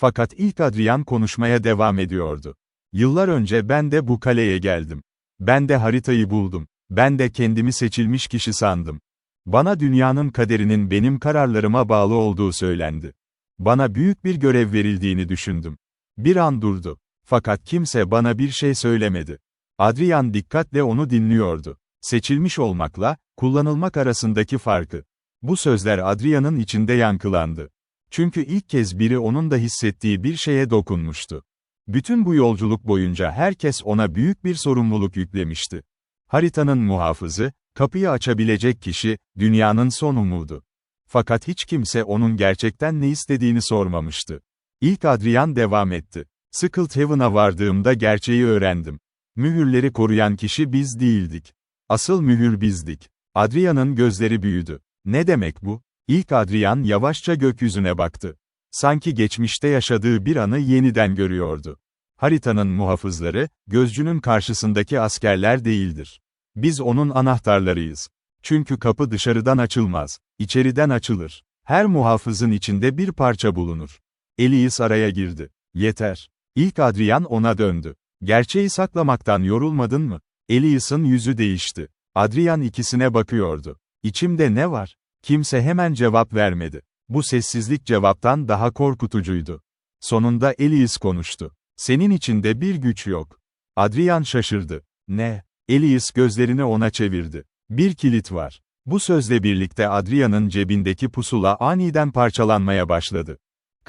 Fakat ilk Adrian konuşmaya devam ediyordu. Yıllar önce ben de bu kaleye geldim. Ben de haritayı buldum. Ben de kendimi seçilmiş kişi sandım. Bana dünyanın kaderinin benim kararlarıma bağlı olduğu söylendi. Bana büyük bir görev verildiğini düşündüm. Bir an durdu. Fakat kimse bana bir şey söylemedi. Adrian dikkatle onu dinliyordu. Seçilmiş olmakla, kullanılmak arasındaki farkı. Bu sözler Adrian'ın içinde yankılandı. Çünkü ilk kez biri onun da hissettiği bir şeye dokunmuştu. Bütün bu yolculuk boyunca herkes ona büyük bir sorumluluk yüklemişti. Haritanın muhafızı, kapıyı açabilecek kişi, dünyanın son umudu. Fakat hiç kimse onun gerçekten ne istediğini sormamıştı. İlk Adrian devam etti. Skullhaven'a vardığımda gerçeği öğrendim. Mühürleri koruyan kişi biz değildik. Asıl mühür bizdik. Adrian'ın gözleri büyüdü. Ne demek bu? İlk Adrian yavaşça gökyüzüne baktı. Sanki geçmişte yaşadığı bir anı yeniden görüyordu. Haritanın muhafızları, gözcünün karşısındaki askerler değildir. Biz onun anahtarlarıyız. Çünkü kapı dışarıdan açılmaz, içeriden açılır. Her muhafızın içinde bir parça bulunur. Elias araya girdi. Yeter. İlk Adrian ona döndü. Gerçeği saklamaktan yorulmadın mı? Elias'ın yüzü değişti. Adrian ikisine bakıyordu. İçimde ne var? Kimse hemen cevap vermedi. Bu sessizlik cevaptan daha korkutucuydu. Sonunda Elias konuştu. Senin içinde bir güç yok. Adrian şaşırdı. Ne? Elias gözlerini ona çevirdi. Bir kilit var. Bu sözle birlikte Adrian'ın cebindeki pusula aniden parçalanmaya başladı.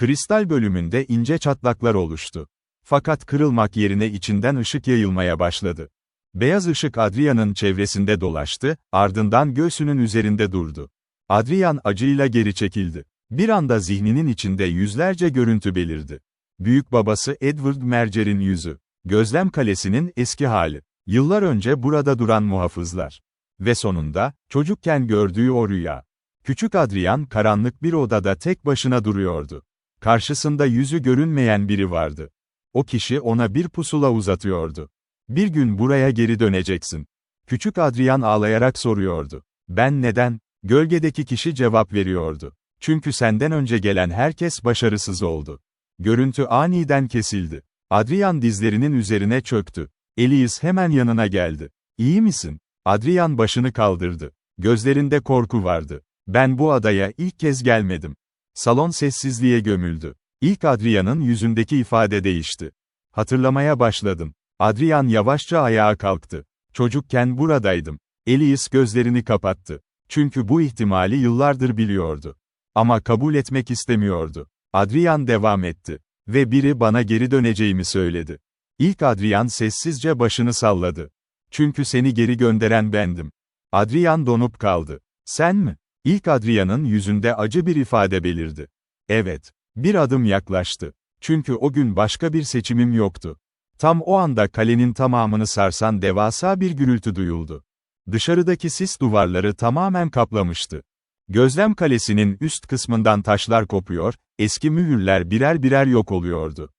Kristal bölümünde ince çatlaklar oluştu. Fakat kırılmak yerine içinden ışık yayılmaya başladı. Beyaz ışık Adrian'ın çevresinde dolaştı, ardından göğsünün üzerinde durdu. Adrian acıyla geri çekildi. Bir anda zihninin içinde yüzlerce görüntü belirdi. Büyük babası Edward Mercer'in yüzü. Gözlem kalesinin eski hali. Yıllar önce burada duran muhafızlar. Ve sonunda, çocukken gördüğü o rüya. Küçük Adrian karanlık bir odada tek başına duruyordu. Karşısında yüzü görünmeyen biri vardı. O kişi ona bir pusula uzatıyordu. Bir gün buraya geri döneceksin. Küçük Adrian ağlayarak soruyordu. Ben neden? Gölgedeki kişi cevap veriyordu. Çünkü senden önce gelen herkes başarısız oldu. Görüntü aniden kesildi. Adrian dizlerinin üzerine çöktü. Elias hemen yanına geldi. İyi misin? Adrian başını kaldırdı. Gözlerinde korku vardı. Ben bu adaya ilk kez gelmedim. Salon sessizliğe gömüldü. İlk Adrian'ın yüzündeki ifade değişti. Hatırlamaya başladım. Adrian yavaşça ayağa kalktı. Çocukken buradaydım. Elias gözlerini kapattı. Çünkü bu ihtimali yıllardır biliyordu. Ama kabul etmek istemiyordu. Adrian devam etti. Ve biri bana geri döneceğimi söyledi. İlk Adrian sessizce başını salladı. Çünkü seni geri gönderen bendim. Adrian donup kaldı. Sen mi? İlk Adrian'ın yüzünde acı bir ifade belirdi. Evet. Bir adım yaklaştı. Çünkü o gün başka bir seçimim yoktu. Tam o anda kalenin tamamını sarsan devasa bir gürültü duyuldu. Dışarıdaki sis duvarları tamamen kaplamıştı. Gözlem kalesinin üst kısmından taşlar kopuyor, eski mühürler birer birer yok oluyordu.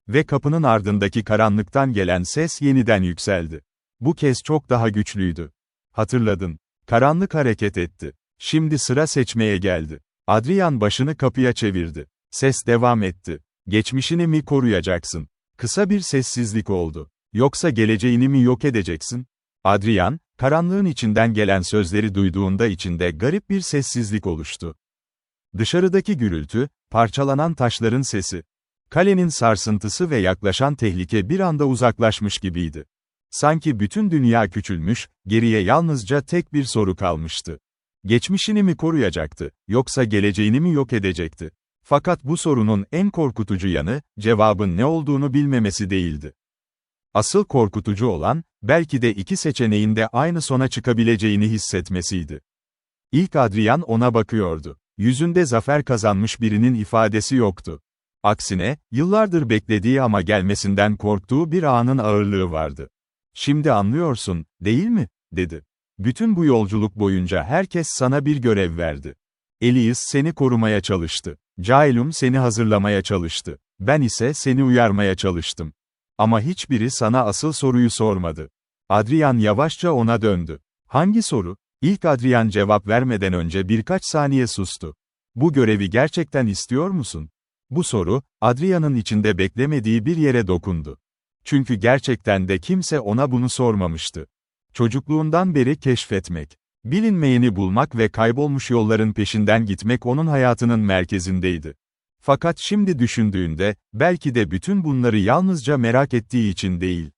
Ve kapının ardındaki karanlıktan gelen ses yeniden yükseldi. Bu kez çok daha güçlüydü. Hatırladın. Karanlık hareket etti. Şimdi sıra seçmeye geldi. Adrian başını kapıya çevirdi. Ses devam etti. Geçmişini mi koruyacaksın? Kısa bir sessizlik oldu. Yoksa geleceğini mi yok edeceksin? Adrian, karanlığın içinden gelen sözleri duyduğunda içinde garip bir sessizlik oluştu. Dışarıdaki gürültü, parçalanan taşların sesi. Kalenin sarsıntısı ve yaklaşan tehlike bir anda uzaklaşmış gibiydi. Sanki bütün dünya küçülmüş, geriye yalnızca tek bir soru kalmıştı. Geçmişini mi koruyacaktı, yoksa geleceğini mi yok edecekti? Fakat bu sorunun en korkutucu yanı, cevabın ne olduğunu bilmemesi değildi. Asıl korkutucu olan, belki de iki seçeneğin de aynı sona çıkabileceğini hissetmesiydi. İlk Adrian ona bakıyordu. Yüzünde zafer kazanmış birinin ifadesi yoktu. Aksine, yıllardır beklediği ama gelmesinden korktuğu bir anın ağırlığı vardı. Şimdi anlıyorsun, değil mi? Dedi. Bütün bu yolculuk boyunca herkes sana bir görev verdi. Elias seni korumaya çalıştı. Caelum seni hazırlamaya çalıştı. Ben ise seni uyarmaya çalıştım. Ama hiçbiri sana asıl soruyu sormadı. Adrian yavaşça ona döndü. Hangi soru? İlk Adrian cevap vermeden önce birkaç saniye sustu. Bu görevi gerçekten istiyor musun? Bu soru, Adrian'ın içinde beklemediği bir yere dokundu. Çünkü gerçekten de kimse ona bunu sormamıştı. Çocukluğundan beri keşfetmek, bilinmeyeni bulmak ve kaybolmuş yolların peşinden gitmek onun hayatının merkezindeydi. Fakat şimdi düşündüğünde, belki de bütün bunları yalnızca merak ettiği için değil.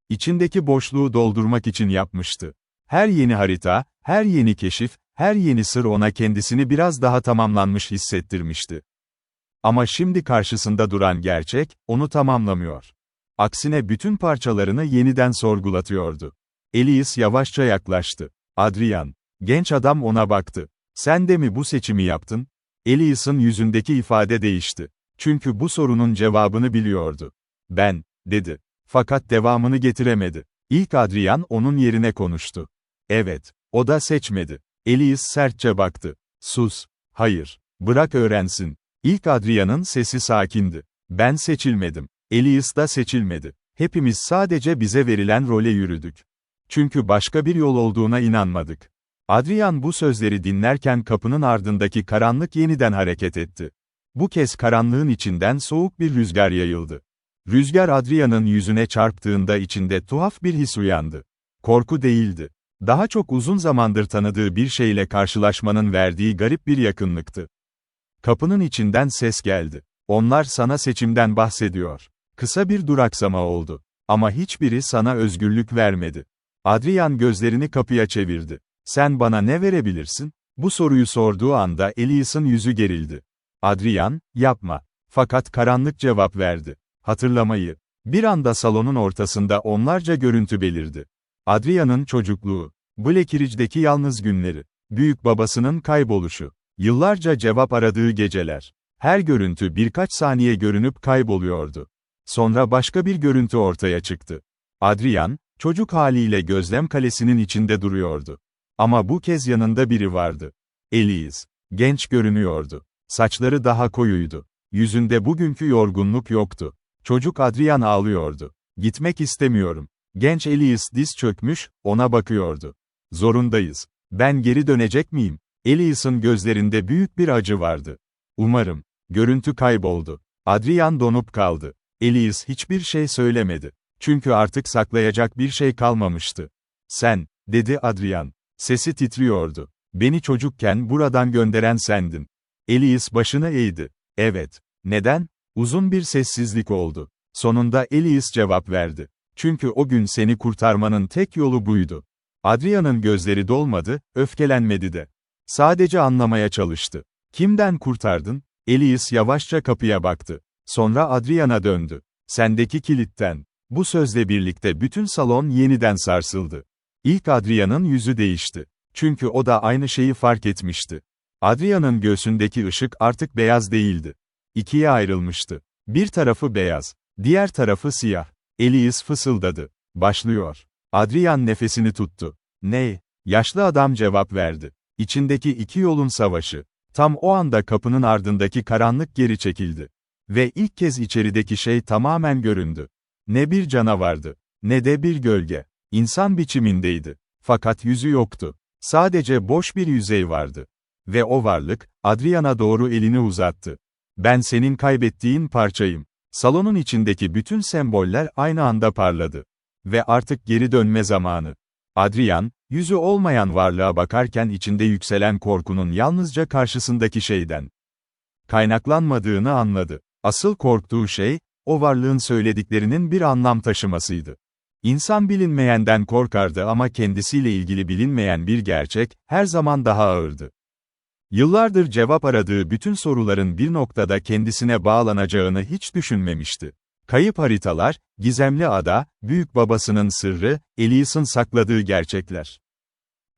İçindeki boşluğu doldurmak için yapmıştı. Her yeni harita, her yeni keşif, her yeni sır ona kendisini biraz daha tamamlanmış hissettirmişti. Ama şimdi karşısında duran gerçek, onu tamamlamıyor. Aksine bütün parçalarını yeniden sorgulatıyordu. Elias yavaşça yaklaştı. Adrian. Genç adam ona baktı. Sen de mi bu seçimi yaptın? Elias'ın yüzündeki ifade değişti. Çünkü bu sorunun cevabını biliyordu. Ben, dedi. Fakat devamını getiremedi. İlk Adrian onun yerine konuştu. Evet, o da seçmedi. Elias sertçe baktı. Sus. Hayır. Bırak öğrensin. İlk Adrian'ın sesi sakindi. Ben seçilmedim. Elias da seçilmedi. Hepimiz sadece bize verilen role yürüdük. Çünkü başka bir yol olduğuna inanmadık. Adrian bu sözleri dinlerken kapının ardındaki karanlık yeniden hareket etti. Bu kez karanlığın içinden soğuk bir rüzgar yayıldı. Rüzgar Adrian'ın yüzüne çarptığında içinde tuhaf bir his uyandı. Korku değildi. Daha çok uzun zamandır tanıdığı bir şeyle karşılaşmanın verdiği garip bir yakınlıktı. Kapının içinden ses geldi. Onlar sana seçimden bahsediyor. Kısa bir duraksama oldu. Ama hiçbiri sana özgürlük vermedi. Adrian gözlerini kapıya çevirdi. Sen bana ne verebilirsin? Bu soruyu sorduğu anda Elias'ın yüzü gerildi. Adrian, yapma. Fakat karanlık cevap verdi. Hatırlamayı. Bir anda salonun ortasında onlarca görüntü belirdi. Adrian'ın çocukluğu, Black Ridge'deki yalnız günleri, büyük babasının kayboluşu, yıllarca cevap aradığı geceler. Her görüntü birkaç saniye görünüp kayboluyordu. Sonra başka bir görüntü ortaya çıktı. Adrian, çocuk haliyle gözlem kalesinin içinde duruyordu. Ama bu kez yanında biri vardı. Elias. Genç görünüyordu. Saçları daha koyuydu. Yüzünde bugünkü yorgunluk yoktu. Çocuk Adrian ağlıyordu. Gitmek istemiyorum. Genç Elias diz çökmüş, ona bakıyordu. Zorundayız. Ben geri dönecek miyim? Elias'ın gözlerinde büyük bir acı vardı. Umarım. Görüntü kayboldu. Adrian donup kaldı. Elias hiçbir şey söylemedi. Çünkü artık saklayacak bir şey kalmamıştı. Sen, dedi Adrian. Sesi titriyordu. Beni çocukken buradan gönderen sendin. Elias başını eğdi. Evet. Neden? Uzun bir sessizlik oldu. Sonunda Elias cevap verdi. Çünkü o gün seni kurtarmanın tek yolu buydu. Adrian'ın gözleri dolmadı, öfkelenmedi de. Sadece anlamaya çalıştı. Kimden kurtardın? Elias yavaşça kapıya baktı. Sonra Adrian'a döndü. Sendeki kilitten. Bu sözle birlikte bütün salon yeniden sarsıldı. İlk Adrian'ın yüzü değişti. Çünkü o da aynı şeyi fark etmişti. Adrian'ın göğsündeki ışık artık beyaz değildi. İkiye ayrılmıştı. Bir tarafı beyaz, diğer tarafı siyah. Elias fısıldadı. Başlıyor. Adrian nefesini tuttu. Ne? Yaşlı adam cevap verdi. İçindeki iki yolun savaşı. Tam o anda kapının ardındaki karanlık geri çekildi. Ve ilk kez içerideki şey tamamen göründü. Ne bir canavardı, ne de bir gölge. İnsan biçimindeydi. Fakat yüzü yoktu. Sadece boş bir yüzey vardı. Ve o varlık, Adrian'a doğru elini uzattı. Ben senin kaybettiğin parçayım. Salonun içindeki bütün semboller aynı anda parladı. Ve artık geri dönme zamanı. Adrian, yüzü olmayan varlığa bakarken içinde yükselen korkunun yalnızca karşısındaki şeyden kaynaklanmadığını anladı. Asıl korktuğu şey, o varlığın söylediklerinin bir anlam taşımasıydı. İnsan bilinmeyenden korkardı ama kendisiyle ilgili bilinmeyen bir gerçek, her zaman daha ağırdı. Yıllardır cevap aradığı bütün soruların bir noktada kendisine bağlanacağını hiç düşünmemişti. Kayıp haritalar, gizemli ada, büyük babasının sırrı, Elias'ın sakladığı gerçekler.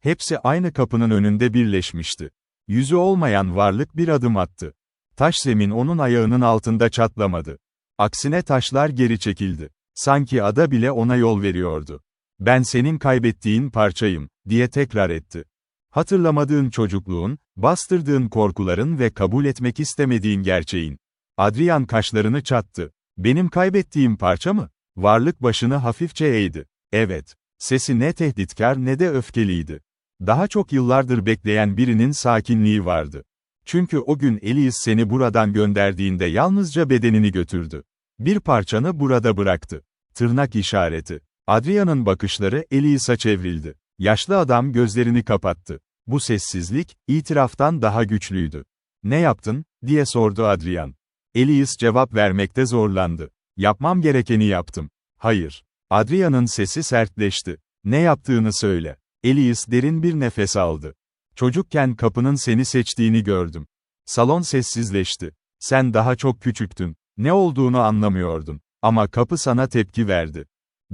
Hepsi aynı kapının önünde birleşmişti. Yüzü olmayan varlık bir adım attı. Taş zemin onun ayağının altında çatlamadı. Aksine taşlar geri çekildi. Sanki ada bile ona yol veriyordu. Ben senin kaybettiğin parçayım, diye tekrar etti. Hatırlamadığın çocukluğun, bastırdığın korkuların ve kabul etmek istemediğin gerçeğin. Adrian kaşlarını çattı. Benim kaybettiğim parça mı? Varlık başını hafifçe eğdi. Evet. Sesi ne tehditkar ne de öfkeliydi. Daha çok yıllardır bekleyen birinin sakinliği vardı. Çünkü o gün Elias seni buradan gönderdiğinde yalnızca bedenini götürdü. Bir parçanı burada bıraktı. Tırnak işareti. Adrian'ın bakışları Elias'a çevrildi. Yaşlı adam gözlerini kapattı. Bu sessizlik, itiraftan daha güçlüydü. Ne yaptın, diye sordu Adrian. Elias cevap vermekte zorlandı. Yapmam gerekeni yaptım. Hayır. Adrian'ın sesi sertleşti. Ne yaptığını söyle. Elias derin bir nefes aldı. Çocukken kapının seni seçtiğini gördüm. Salon sessizleşti. Sen daha çok küçüktün. Ne olduğunu anlamıyordun. Ama kapı sana tepki verdi.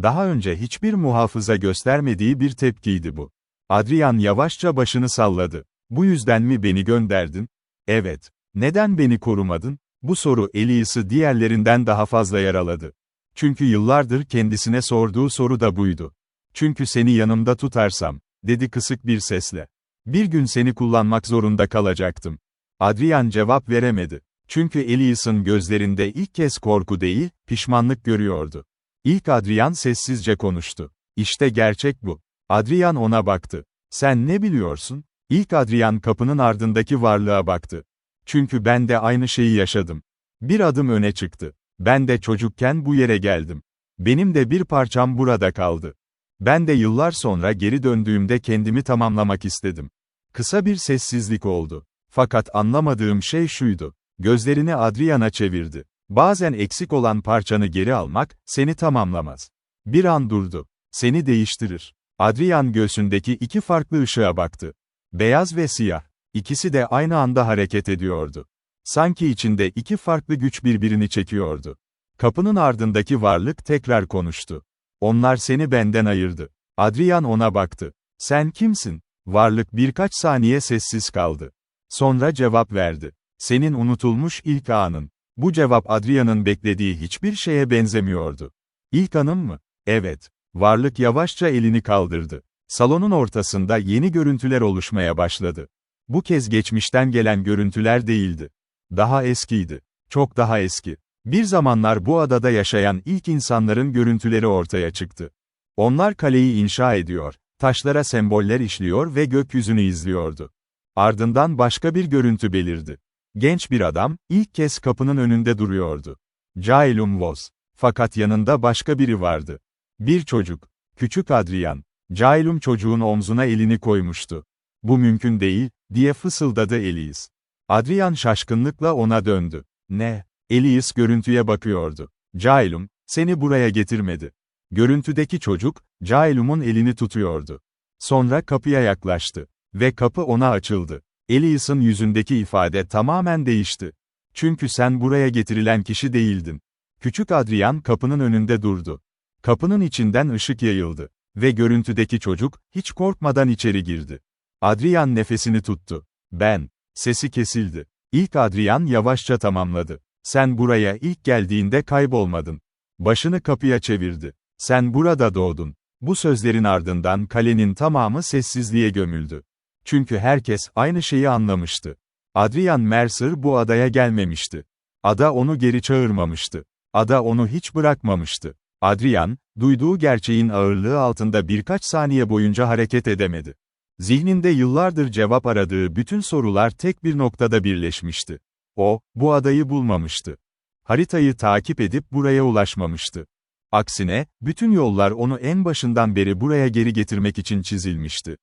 Daha önce hiçbir muhafıza göstermediği bir tepkiydi bu. Adrian yavaşça başını salladı. Bu yüzden mi beni gönderdin? Evet. Neden beni korumadın? Bu soru Elias'ı diğerlerinden daha fazla yaraladı. Çünkü yıllardır kendisine sorduğu soru da buydu. Çünkü seni yanımda tutarsam, dedi kısık bir sesle. Bir gün seni kullanmak zorunda kalacaktım. Adrian cevap veremedi. Çünkü Elias'ın gözlerinde ilk kez korku değil, pişmanlık görüyordu. İlk Adrian sessizce konuştu. İşte gerçek bu. Adrian ona baktı. Sen ne biliyorsun? İlk Adrian kapının ardındaki varlığa baktı. Çünkü ben de aynı şeyi yaşadım. Bir adım öne çıktı. Ben de çocukken bu yere geldim. Benim de bir parçam burada kaldı. Ben de yıllar sonra geri döndüğümde kendimi tamamlamak istedim. Kısa bir sessizlik oldu. Fakat anlamadığım şey şuydu. Gözlerini Adrian'a çevirdi. Bazen eksik olan parçanı geri almak, seni tamamlamaz. Bir an durdu. Seni değiştirir. Adrian göğsündeki iki farklı ışığa baktı. Beyaz ve siyah. İkisi de aynı anda hareket ediyordu. Sanki içinde iki farklı güç birbirini çekiyordu. Kapının ardındaki varlık tekrar konuştu. Onlar seni benden ayırdı. Adrian ona baktı. Sen kimsin? Varlık birkaç saniye sessiz kaldı. Sonra cevap verdi. Senin unutulmuş ilk anın. Bu cevap Adrian'ın beklediği hiçbir şeye benzemiyordu. İlk anım mı? Evet. Varlık yavaşça elini kaldırdı. Salonun ortasında yeni görüntüler oluşmaya başladı. Bu kez geçmişten gelen görüntüler değildi. Daha eskiydi. Çok daha eski. Bir zamanlar bu adada yaşayan ilk insanların görüntüleri ortaya çıktı. Onlar kaleyi inşa ediyor, taşlara semboller işliyor ve gökyüzünü izliyordu. Ardından başka bir görüntü belirdi. Genç bir adam, ilk kez kapının önünde duruyordu. Jailum Voz. Fakat yanında başka biri vardı. Bir çocuk. Küçük Adrian. Jailum çocuğun omzuna elini koymuştu. Bu mümkün değil, diye fısıldadı Elias. Adrian şaşkınlıkla ona döndü. Ne? Elias görüntüye bakıyordu. Jailum, seni buraya getirmedi. Görüntüdeki çocuk, Jailum'un elini tutuyordu. Sonra kapıya yaklaştı. Ve kapı ona açıldı. Elias'ın yüzündeki ifade tamamen değişti. Çünkü sen buraya getirilen kişi değildin. Küçük Adrian kapının önünde durdu. Kapının içinden ışık yayıldı. Ve görüntüdeki çocuk, hiç korkmadan içeri girdi. Adrian nefesini tuttu. Ben. Sesi kesildi. İlk Adrian yavaşça tamamladı. Sen buraya ilk geldiğinde kaybolmadın. Başını kapıya çevirdi. Sen burada doğdun. Bu sözlerin ardından kalenin tamamı sessizliğe gömüldü. Çünkü herkes aynı şeyi anlamıştı. Adrian Mercer bu adaya gelmemişti. Ada onu geri çağırmamıştı. Ada onu hiç bırakmamıştı. Adrian, duyduğu gerçeğin ağırlığı altında birkaç saniye boyunca hareket edemedi. Zihninde yıllardır cevap aradığı bütün sorular tek bir noktada birleşmişti. O, bu adayı bulmamıştı. Haritayı takip edip buraya ulaşmamıştı. Aksine, bütün yollar onu en başından beri buraya geri getirmek için çizilmişti.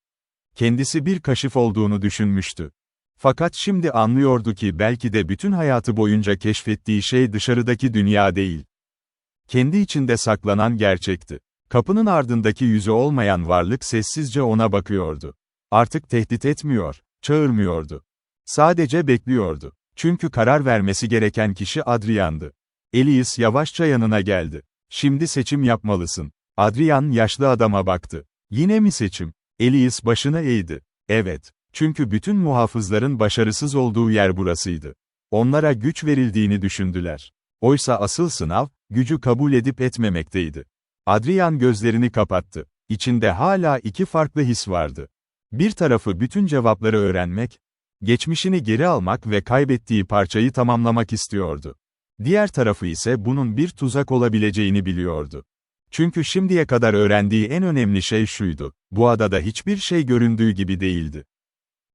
Kendisi bir kaşif olduğunu düşünmüştü. Fakat şimdi anlıyordu ki belki de bütün hayatı boyunca keşfettiği şey dışarıdaki dünya değil. Kendi içinde saklanan gerçekti. Kapının ardındaki yüzü olmayan varlık sessizce ona bakıyordu. Artık tehdit etmiyor, çağırmıyordu. Sadece bekliyordu. Çünkü karar vermesi gereken kişi Adrian'dı. Elias yavaşça yanına geldi. Şimdi seçim yapmalısın. Adrian yaşlı adama baktı. Yine mi seçim? Elias başını eğdi. Evet. Çünkü bütün muhafızların başarısız olduğu yer burasıydı. Onlara güç verildiğini düşündüler. Oysa asıl sınav, gücü kabul edip etmemekteydi. Adrian gözlerini kapattı. İçinde hala iki farklı his vardı. Bir tarafı bütün cevapları öğrenmek, geçmişini geri almak ve kaybettiği parçayı tamamlamak istiyordu. Diğer tarafı ise bunun bir tuzak olabileceğini biliyordu. Çünkü şimdiye kadar öğrendiği en önemli şey şuydu: bu adada hiçbir şey göründüğü gibi değildi.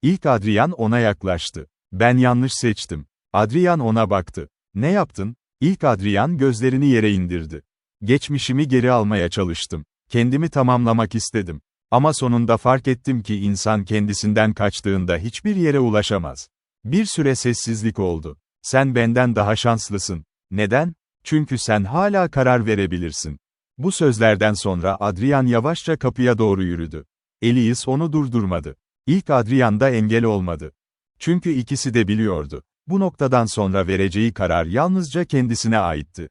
İlk Adrian ona yaklaştı. Ben yanlış seçtim. Adrian ona baktı. Ne yaptın? İlk Adrian gözlerini yere indirdi. Geçmişimi geri almaya çalıştım. Kendimi tamamlamak istedim. Ama sonunda fark ettim ki insan kendisinden kaçtığında hiçbir yere ulaşamaz. Bir süre sessizlik oldu. Sen benden daha şanslısın. Neden? Çünkü sen hala karar verebilirsin. Bu sözlerden sonra Adrian yavaşça kapıya doğru yürüdü. Elias onu durdurmadı. İlk Adrian da engel olmadı. Çünkü ikisi de biliyordu. Bu noktadan sonra vereceği karar yalnızca kendisine aitti.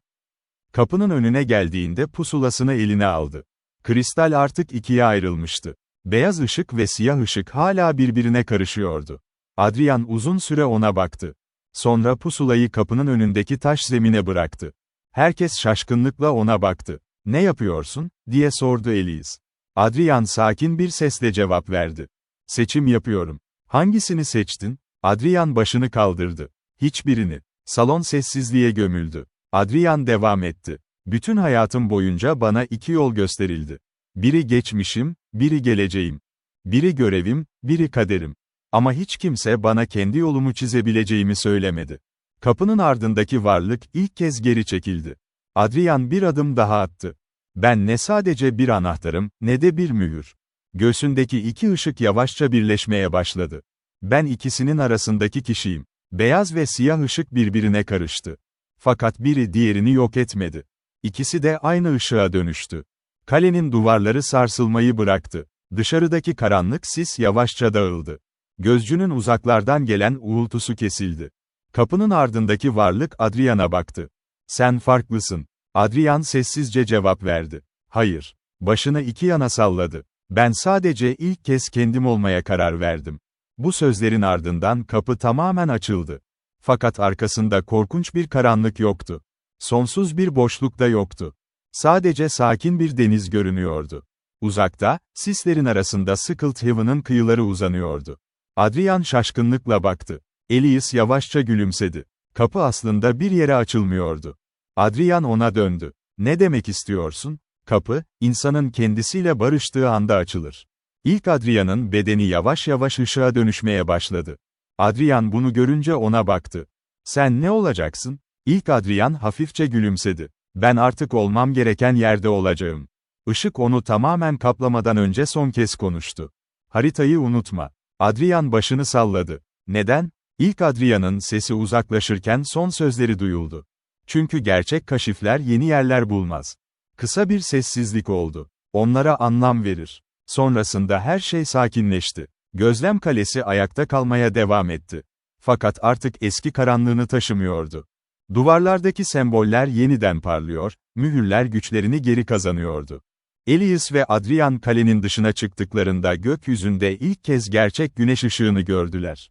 Kapının önüne geldiğinde pusulasını eline aldı. Kristal artık ikiye ayrılmıştı. Beyaz ışık ve siyah ışık hala birbirine karışıyordu. Adrian uzun süre ona baktı. Sonra pusulayı kapının önündeki taş zemine bıraktı. Herkes şaşkınlıkla ona baktı. Ne yapıyorsun? Diye sordu Elias. Adrian sakin bir sesle cevap verdi. Seçim yapıyorum. Hangisini seçtin? Adrian başını kaldırdı. Hiçbirini. Salon sessizliğe gömüldü. Adrian devam etti. Bütün hayatım boyunca bana iki yol gösterildi. Biri geçmişim, biri geleceğim. Biri görevim, biri kaderim. Ama hiç kimse bana kendi yolumu çizebileceğimi söylemedi. Kapının ardındaki varlık ilk kez geri çekildi. Adrian bir adım daha attı. Ben ne sadece bir anahtarım, ne de bir mühür. Göğsündeki iki ışık yavaşça birleşmeye başladı. Ben ikisinin arasındaki kişiyim. Beyaz ve siyah ışık birbirine karıştı. Fakat biri diğerini yok etmedi. İkisi de aynı ışığa dönüştü. Kalenin duvarları sarsılmayı bıraktı. Dışarıdaki karanlık sis yavaşça dağıldı. Gözcünün uzaklardan gelen uğultusu kesildi. Kapının ardındaki varlık Adrian'a baktı. "Sen farklısın." Adrian sessizce cevap verdi. "Hayır." Başını iki yana salladı. "Ben sadece ilk kez kendim olmaya karar verdim." Bu sözlerin ardından kapı tamamen açıldı. Fakat arkasında korkunç bir karanlık yoktu. Sonsuz bir boşluk da yoktu. Sadece sakin bir deniz görünüyordu. Uzakta, sislerin arasında Skullhaven'ın kıyıları uzanıyordu. Adrian şaşkınlıkla baktı. Elias yavaşça gülümsedi. Kapı aslında bir yere açılmıyordu. Adrian ona döndü. "Ne demek istiyorsun?" "Kapı, insanın kendisiyle barıştığı anda açılır." İlk Adrian'ın bedeni yavaş yavaş ışığa dönüşmeye başladı. Adrian bunu görünce ona baktı. "Sen ne olacaksın?" İlk Adrian hafifçe gülümsedi. "Ben artık olmam gereken yerde olacağım." Işık onu tamamen kaplamadan önce son kez konuştu. "Haritayı unutma." Adrian başını salladı. "Neden?" İlk Adrian'ın sesi uzaklaşırken son sözleri duyuldu. "Çünkü gerçek kaşifler yeni yerler bulmaz." Kısa bir sessizlik oldu. "Onlara anlam verir." Sonrasında her şey sakinleşti. Gözlem kalesi ayakta kalmaya devam etti. Fakat artık eski karanlığını taşımıyordu. Duvarlardaki semboller yeniden parlıyor, mühürler güçlerini geri kazanıyordu. Elias ve Adrian kalenin dışına çıktıklarında gökyüzünde ilk kez gerçek güneş ışığını gördüler.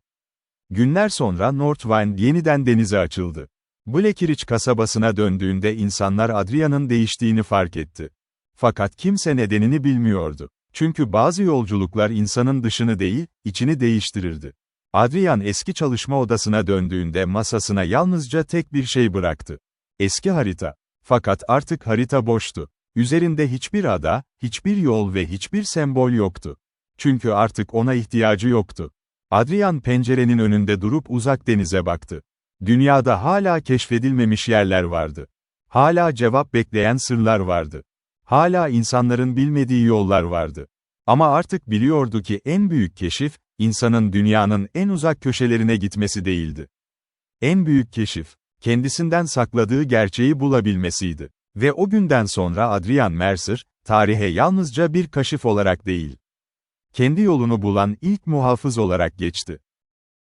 Günler sonra Northwind yeniden denize açıldı. Blackridge kasabasına döndüğünde insanlar Adrian'ın değiştiğini fark etti. Fakat kimse nedenini bilmiyordu. Çünkü bazı yolculuklar insanın dışını değil, içini değiştirirdi. Adrian eski çalışma odasına döndüğünde masasına yalnızca tek bir şey bıraktı. Eski harita. Fakat artık harita boştu. Üzerinde hiçbir ada, hiçbir yol ve hiçbir sembol yoktu. Çünkü artık ona ihtiyacı yoktu. Adrian pencerenin önünde durup uzak denize baktı. Dünyada hala keşfedilmemiş yerler vardı. Hala cevap bekleyen sırlar vardı. Hala insanların bilmediği yollar vardı. Ama artık biliyordu ki en büyük keşif, insanın dünyanın en uzak köşelerine gitmesi değildi. En büyük keşif, kendisinden sakladığı gerçeği bulabilmesiydi. Ve o günden sonra Adrian Mercer, tarihe yalnızca bir kaşif olarak değil, kendi yolunu bulan ilk muhafız olarak geçti.